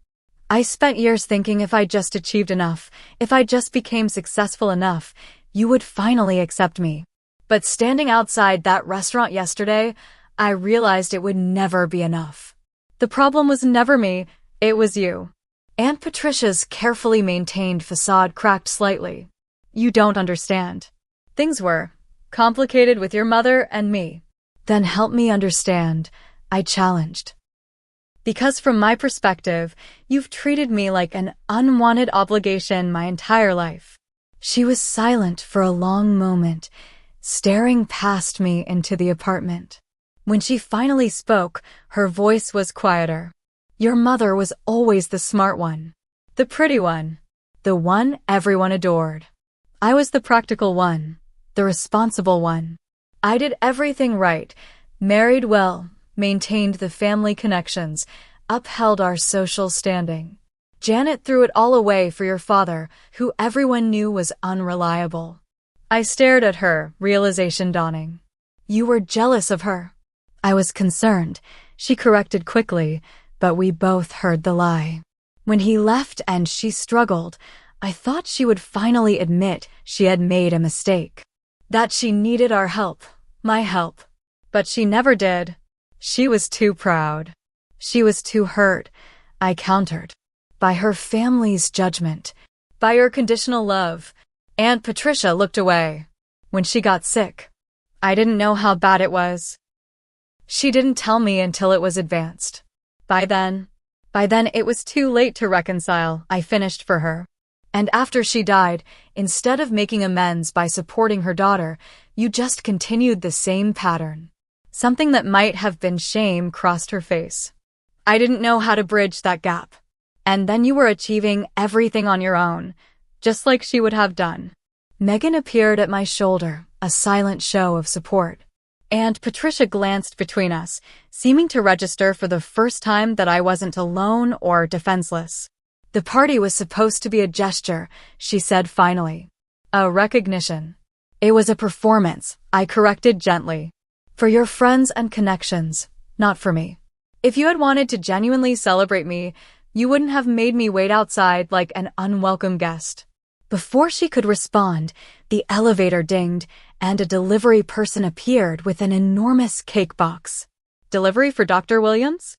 I spent years thinking if I just achieved enough, if I just became successful enough, you would finally accept me. But standing outside that restaurant yesterday, I realized it would never be enough. The problem was never me, it was you. Aunt Patricia's carefully maintained facade cracked slightly. You don't understand. Things were complicated with your mother and me. Then help me understand, I challenged. Because from my perspective, you've treated me like an unwanted obligation my entire life. She was silent for a long moment, staring past me into the apartment. When she finally spoke, her voice was quieter. Your mother was always the smart one, the pretty one, the one everyone adored. I was the practical one, the responsible one. I did everything right, married well, maintained the family connections, upheld our social standing. Janet threw it all away for your father, who everyone knew was unreliable. I stared at her, realization dawning. You were jealous of her. I was concerned, she corrected quickly, but we both heard the lie. When he left and she struggled, I thought she would finally admit she had made a mistake. That she needed our help, my help. But she never did. She was too proud. She was too hurt, I countered. By her family's judgment. By your conditional love. Aunt Patricia looked away. When she got sick, I didn't know how bad it was. She didn't tell me until it was advanced. By then it was too late to reconcile, I finished for her. And after she died, instead of making amends by supporting her daughter, you just continued the same pattern. Something that might have been shame crossed her face. I didn't know how to bridge that gap. And then you were achieving everything on your own, just like she would have done. Megan appeared at my shoulder, a silent show of support. And Patricia glanced between us, seeming to register for the first time that I wasn't alone or defenseless. The party was supposed to be a gesture, she said finally. A recognition. It was a performance, I corrected gently. For your friends and connections, not for me. If you had wanted to genuinely celebrate me, you wouldn't have made me wait outside like an unwelcome guest. Before she could respond, the elevator dinged, and a delivery person appeared with an enormous cake box. Delivery for Dr. Williams?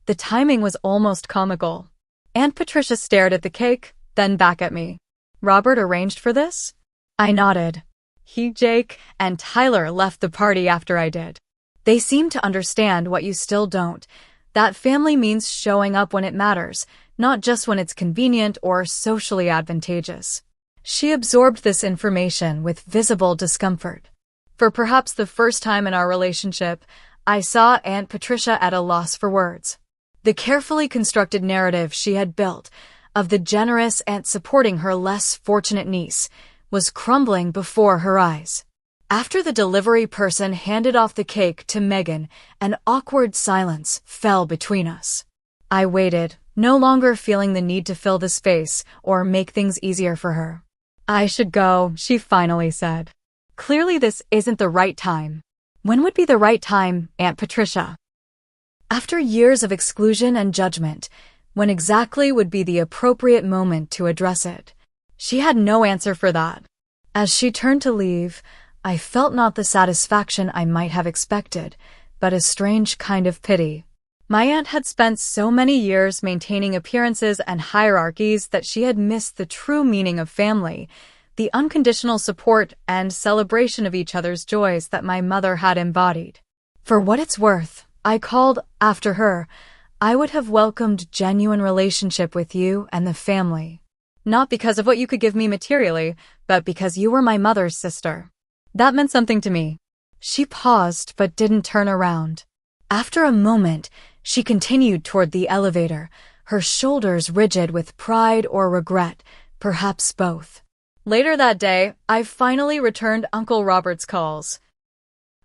The timing was almost comical. Aunt Patricia stared at the cake, then back at me. Robert arranged for this? I nodded. He, Jake, and Tyler left the party after I did. They seem to understand what you still don't. That family means showing up when it matters, not just when it's convenient or socially advantageous. She absorbed this information with visible discomfort. For perhaps the first time in our relationship, I saw Aunt Patricia at a loss for words. The carefully constructed narrative she had built of the generous aunt supporting her less fortunate niece was crumbling before her eyes. After the delivery person handed off the cake to Megan, an awkward silence fell between us. I waited, no longer feeling the need to fill the space or make things easier for her. I should go, she finally said. Clearly this isn't the right time. When would be the right time, Aunt Patricia? After years of exclusion and judgment, when exactly would be the appropriate moment to address it? She had no answer for that. As she turned to leave, I felt not the satisfaction I might have expected, but a strange kind of pity. My aunt had spent so many years maintaining appearances and hierarchies that she had missed the true meaning of family, the unconditional support and celebration of each other's joys that my mother had embodied. For what it's worth, I called after her. I would have welcomed genuine relationship with you and the family. Not because of what you could give me materially, but because you were my mother's sister. That meant something to me. She paused but didn't turn around. After a moment, she continued toward the elevator, her shoulders rigid with pride or regret, perhaps both. Later that day, I finally returned Uncle Robert's calls.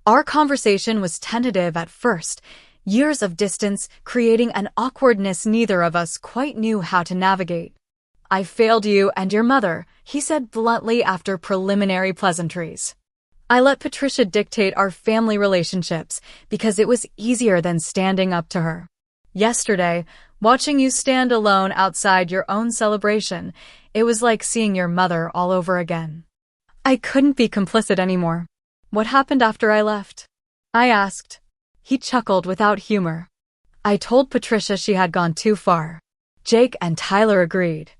Our conversation was tentative at first, years of distance creating an awkwardness neither of us quite knew how to navigate. I failed you and your mother, he said bluntly after preliminary pleasantries. I let Patricia dictate our family relationships because it was easier than standing up to her. Yesterday, watching you stand alone outside your own celebration, it was like seeing your mother all over again. I couldn't be complicit anymore. What happened after I left? I asked. He chuckled without humor. I told Patricia she had gone too far. Jake and Tyler agreed.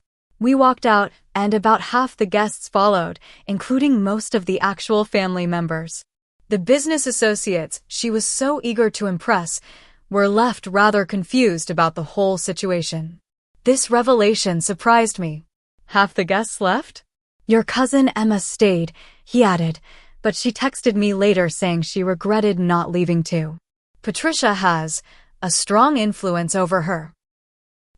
We walked out, and about half the guests followed, including most of the actual family members. The business associates she was so eager to impress were left rather confused about the whole situation. This revelation surprised me. Half the guests left? Your cousin Emma stayed, he added, but she texted me later saying she regretted not leaving too. Patricia has a strong influence over her.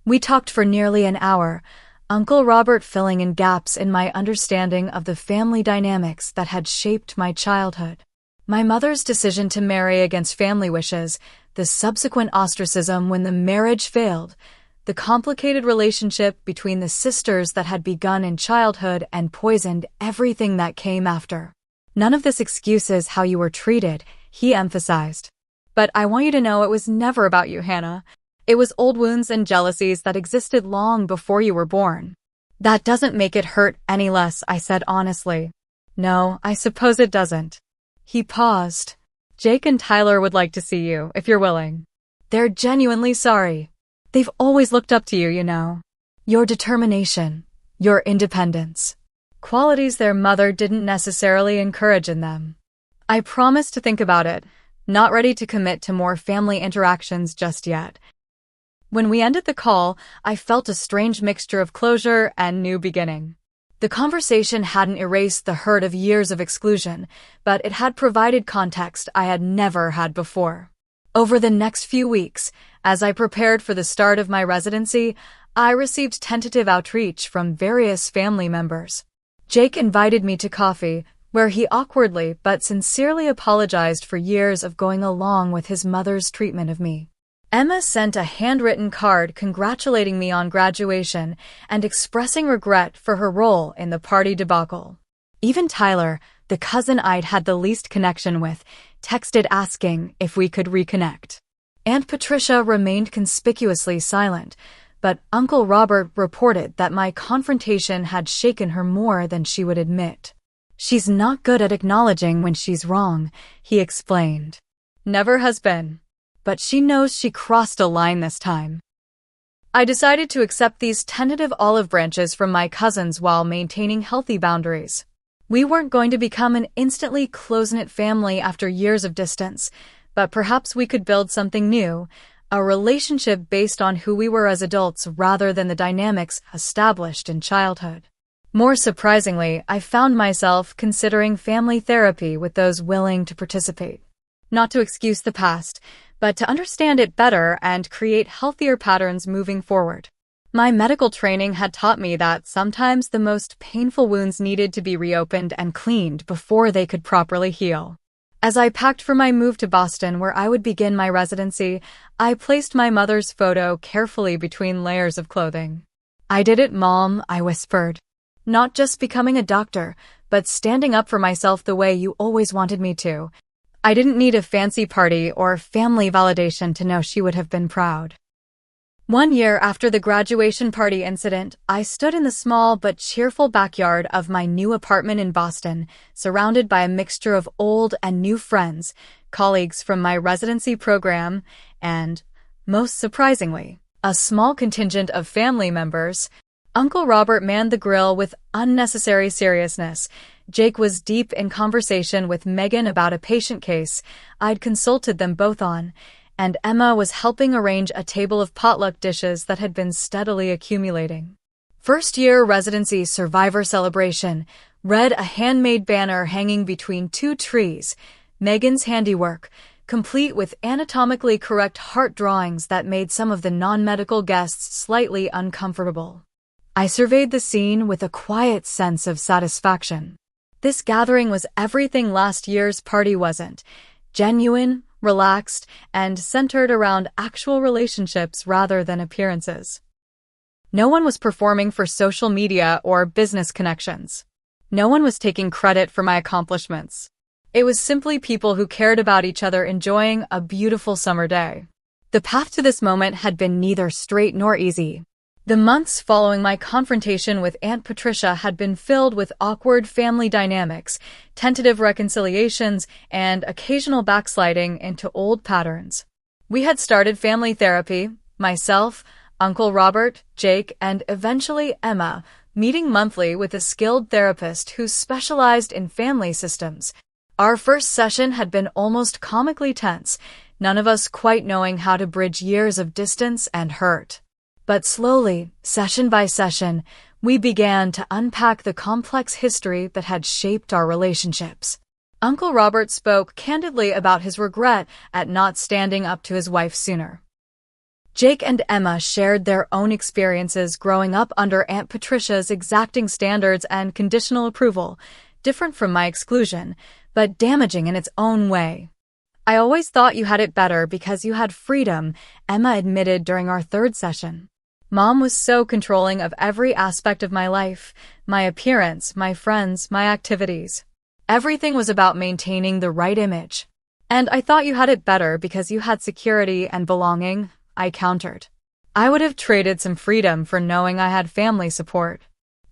We talked for nearly an hour, Uncle Robert filling in gaps in my understanding of the family dynamics that had shaped my childhood. My mother's decision to marry against family wishes, the subsequent ostracism when the marriage failed, the complicated relationship between the sisters that had begun in childhood and poisoned everything that came after. None of this excuses how you were treated, he emphasized. But I want you to know it was never about you, Hannah. It was old wounds and jealousies that existed long before you were born. That doesn't make it hurt any less, I said honestly. No, I suppose it doesn't. He paused. Jake and Tyler would like to see you, if you're willing. They're genuinely sorry. They've always looked up to you, you know. Your determination, your independence. Qualities their mother didn't necessarily encourage in them. I promised to think about it, not ready to commit to more family interactions just yet. When we ended the call, I felt a strange mixture of closure and new beginning. The conversation hadn't erased the hurt of years of exclusion, but it had provided context I had never had before. Over the next few weeks, as I prepared for the start of my residency, I received tentative outreach from various family members. Jake invited me to coffee, where he awkwardly but sincerely apologized for years of going along with his mother's treatment of me. Emma sent a handwritten card congratulating me on graduation and expressing regret for her role in the party debacle. Even Tyler, the cousin I'd had the least connection with, texted asking if we could reconnect. Aunt Patricia remained conspicuously silent, but Uncle Robert reported that my confrontation had shaken her more than she would admit. "She's not good at acknowledging when she's wrong," he explained. "Never has been. But she knows she crossed a line this time." I decided to accept these tentative olive branches from my cousins while maintaining healthy boundaries. We weren't going to become an instantly close-knit family after years of distance, but perhaps we could build something new, a relationship based on who we were as adults rather than the dynamics established in childhood. More surprisingly, I found myself considering family therapy with those willing to participate. Not to excuse the past, but to understand it better and create healthier patterns moving forward. My medical training had taught me that sometimes the most painful wounds needed to be reopened and cleaned before they could properly heal. As I packed for my move to Boston, where I would begin my residency, I placed my mother's photo carefully between layers of clothing. "I did it, Mom," I whispered. "Not just becoming a doctor, but standing up for myself the way you always wanted me to." I didn't need a fancy party or family validation to know she would have been proud. One year after the graduation party incident, I stood in the small but cheerful backyard of my new apartment in Boston, surrounded by a mixture of old and new friends, colleagues from my residency program, and, most surprisingly, a small contingent of family members. Uncle Robert manned the grill with unnecessary seriousness. Jake was deep in conversation with Megan about a patient case I'd consulted them both on, and Emma was helping arrange a table of potluck dishes that had been steadily accumulating. First-year residency survivor celebration read a handmade banner hanging between two trees, Megan's handiwork, complete with anatomically correct heart drawings that made some of the non-medical guests slightly uncomfortable. I surveyed the scene with a quiet sense of satisfaction. This gathering was everything last year's party wasn't: genuine, relaxed, and centered around actual relationships rather than appearances. No one was performing for social media or business connections. No one was taking credit for my accomplishments. It was simply people who cared about each other enjoying a beautiful summer day. The path to this moment had been neither straight nor easy. The months following my confrontation with Aunt Patricia had been filled with awkward family dynamics, tentative reconciliations, and occasional backsliding into old patterns. We had started family therapy, myself, Uncle Robert, Jake, and eventually Emma, meeting monthly with a skilled therapist who specialized in family systems. Our first session had been almost comically tense, none of us quite knowing how to bridge years of distance and hurt. But slowly, session by session, we began to unpack the complex history that had shaped our relationships. Uncle Robert spoke candidly about his regret at not standing up to his wife sooner. Jake and Emma shared their own experiences growing up under Aunt Patricia's exacting standards and conditional approval, different from my exclusion, but damaging in its own way. "I always thought you had it better because you had freedom," Emma admitted during our third session. "Mom was so controlling of every aspect of my life, my appearance, my friends, my activities. Everything was about maintaining the right image. And I thought you had it better because you had security and belonging," I countered. I would have traded some freedom for knowing I had family support.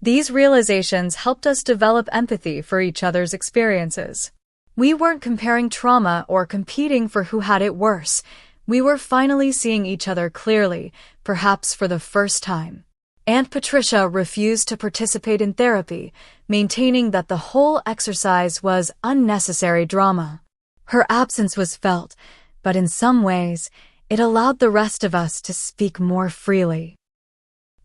These realizations helped us develop empathy for each other's experiences. We weren't comparing trauma or competing for who had it worse. We were finally seeing each other clearly, perhaps for the first time. Aunt Patricia refused to participate in therapy, maintaining that the whole exercise was unnecessary drama. Her absence was felt, but in some ways, it allowed the rest of us to speak more freely.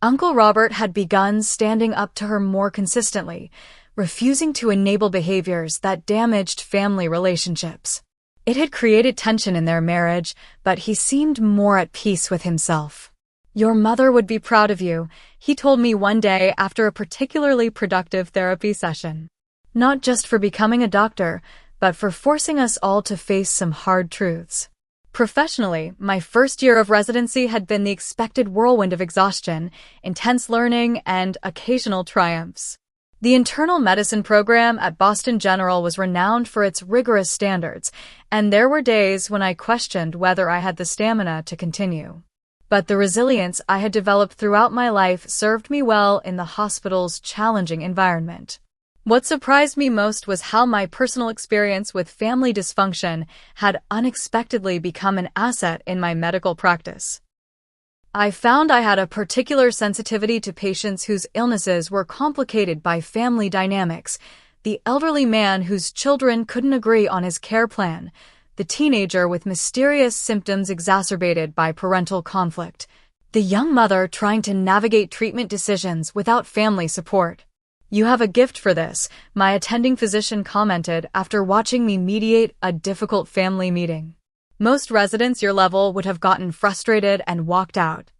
Uncle Robert had begun standing up to her more consistently, refusing to enable behaviors that damaged family relationships. It had created tension in their marriage, but he seemed more at peace with himself. "Your mother would be proud of you," he told me one day after a particularly productive therapy session. Not just for becoming a doctor, but for forcing us all to face some hard truths. Professionally, my first year of residency had been the expected whirlwind of exhaustion, intense learning, and occasional triumphs. The internal medicine program at Boston General was renowned for its rigorous standards, and there were days when I questioned whether I had the stamina to continue. But the resilience I had developed throughout my life served me well in the hospital's challenging environment. What surprised me most was how my personal experience with family dysfunction had unexpectedly become an asset in my medical practice. I found I had a particular sensitivity to patients whose illnesses were complicated by family dynamics: the elderly man whose children couldn't agree on his care plan, the teenager with mysterious symptoms exacerbated by parental conflict, the young mother trying to navigate treatment decisions without family support. "You have a gift for this," my attending physician commented after watching me mediate a difficult family meeting. "Most residents your level would have gotten frustrated and walked out."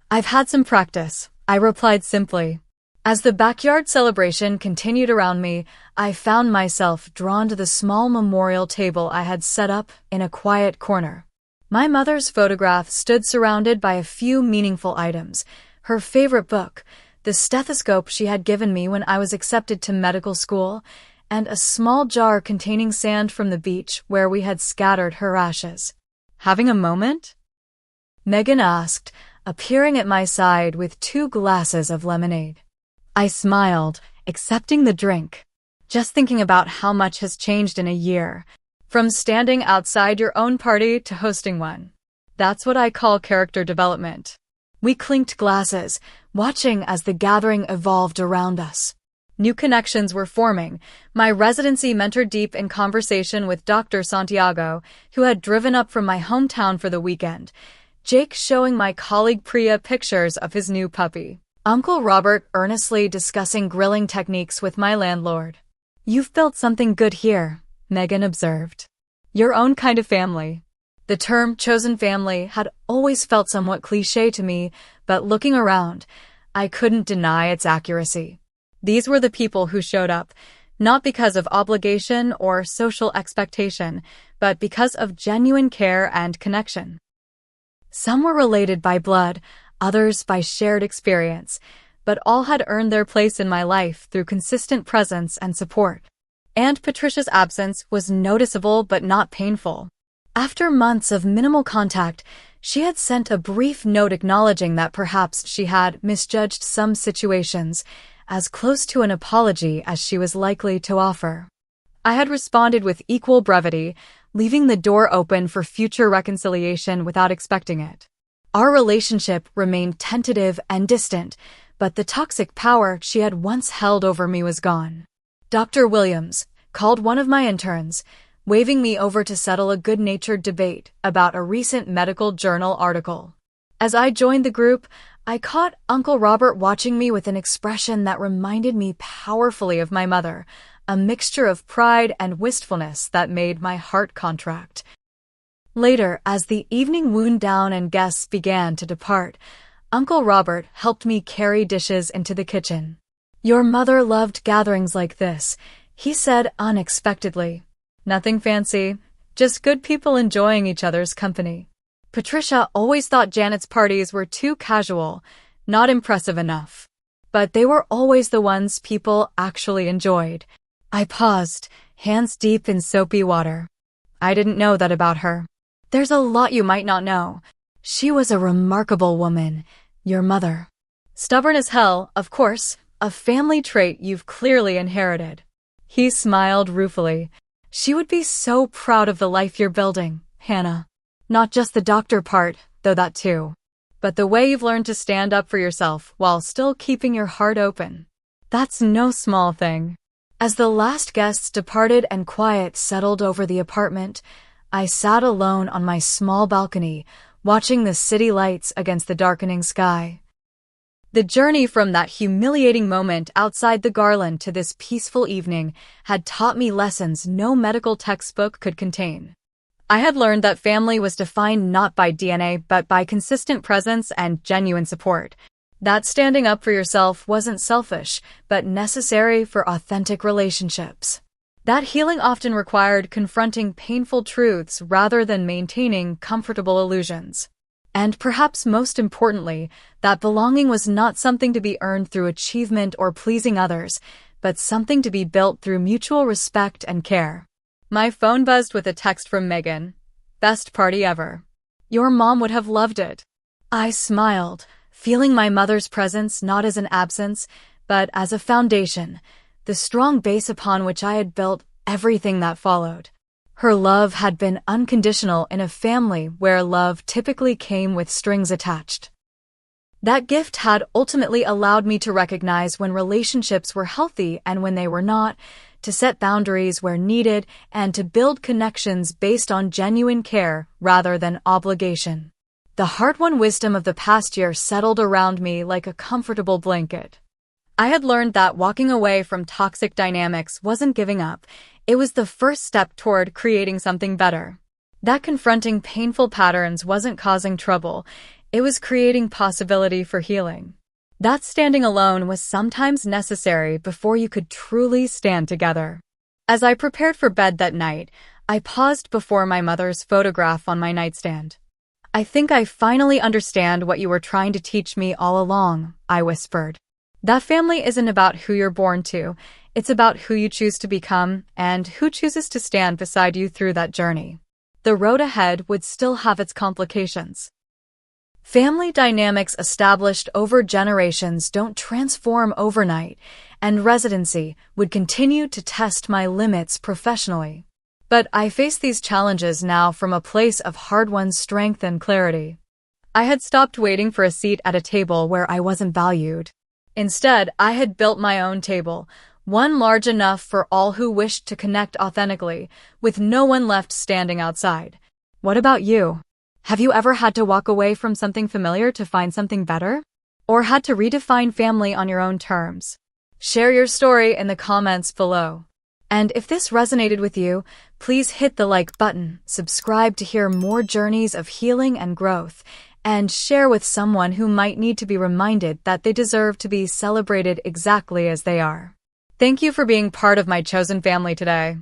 "I've had some practice," I replied simply. As the backyard celebration continued around me, I found myself drawn to the small memorial table I had set up in a quiet corner. My mother's photograph stood surrounded by a few meaningful items: her favorite book, the stethoscope she had given me when I was accepted to medical school, and a small jar containing sand from the beach where we had scattered her ashes. "Having a moment?" Megan asked, appearing at my side with 2 glasses of lemonade. I smiled, accepting the drink. "Just thinking about how much has changed in a year, from standing outside your own party to hosting one. That's what I call character development." We clinked glasses, watching as the gathering evolved around us. New connections were forming. My residency mentor deep in conversation with Dr. Santiago, who had driven up from my hometown for the weekend. Jake showing my colleague Priya pictures of his new puppy. Uncle Robert earnestly discussing grilling techniques with my landlord. "You've built something good here," Megan observed. "Your own kind of family." The term chosen family had always felt somewhat cliché to me, but looking around, I couldn't deny its accuracy. These were the people who showed up, not because of obligation or social expectation, but because of genuine care and connection. Some were related by blood, others by shared experience, but all had earned their place in my life through consistent presence and support. And Patricia's absence was noticeable but not painful. After months of minimal contact, she had sent a brief note acknowledging that perhaps she had misjudged some situations, as close to an apology as she was likely to offer. I had responded with equal brevity, leaving the door open for future reconciliation without expecting it. Our relationship remained tentative and distant, but the toxic power she had once held over me was gone. Dr. Williams called one of my interns, waving me over to settle a good-natured debate about a recent medical journal article. As I joined the group, I caught Uncle Robert watching me with an expression that reminded me powerfully of my mother, a mixture of pride and wistfulness that made my heart contract. Later, as the evening wound down and guests began to depart, Uncle Robert helped me carry dishes into the kitchen. "Your mother loved gatherings like this," he said unexpectedly. "Nothing fancy, just good people enjoying each other's company." Patricia always thought Janet's parties were too casual, not impressive enough. But they were always the ones people actually enjoyed. I paused, hands deep in soapy water. I didn't know that about her. "There's a lot you might not know. She was a remarkable woman, your mother. Stubborn as hell, of course, a family trait you've clearly inherited." He smiled ruefully. "She would be so proud of the life you're building, Hannah. Not just the doctor part, though that too. But the way you've learned to stand up for yourself while still keeping your heart open. That's no small thing." As the last guests departed and quiet settled over the apartment, I sat alone on my small balcony, watching the city lights against the darkening sky. The journey from that humiliating moment outside the garland to this peaceful evening had taught me lessons no medical textbook could contain. I had learned that family was defined not by DNA but by consistent presence and genuine support. That standing up for yourself wasn't selfish, but necessary for authentic relationships. That healing often required confronting painful truths rather than maintaining comfortable illusions. And perhaps most importantly, that belonging was not something to be earned through achievement or pleasing others, but something to be built through mutual respect and care. My phone buzzed with a text from Megan. Best party ever. Your mom would have loved it. I smiled, feeling my mother's presence not as an absence, but as a foundation, the strong base upon which I had built everything that followed. Her love had been unconditional in a family where love typically came with strings attached. That gift had ultimately allowed me to recognize when relationships were healthy and when they were not, to set boundaries where needed, and to build connections based on genuine care rather than obligation. The hard-won wisdom of the past year settled around me like a comfortable blanket. I had learned that walking away from toxic dynamics wasn't giving up. It was the first step toward creating something better. That confronting painful patterns wasn't causing trouble. It was creating possibility for healing. That standing alone was sometimes necessary before you could truly stand together. As I prepared for bed that night, I paused before my mother's photograph on my nightstand. I think I finally understand what you were trying to teach me all along, I whispered. That family isn't about who you're born to. It's about who you choose to become and who chooses to stand beside you through that journey. The road ahead would still have its complications. Family dynamics established over generations don't transform overnight, and residency would continue to test my limits professionally. But I face these challenges now from a place of hard-won strength and clarity. I had stopped waiting for a seat at a table where I wasn't valued. Instead, I had built my own table, one large enough for all who wished to connect authentically, with no one left standing outside. What about you? Have you ever had to walk away from something familiar to find something better? Or had to redefine family on your own terms? Share your story in the comments below. And if this resonated with you, please hit the like button, subscribe to hear more journeys of healing and growth, and share with someone who might need to be reminded that they deserve to be celebrated exactly as they are. Thank you for being part of my chosen family today.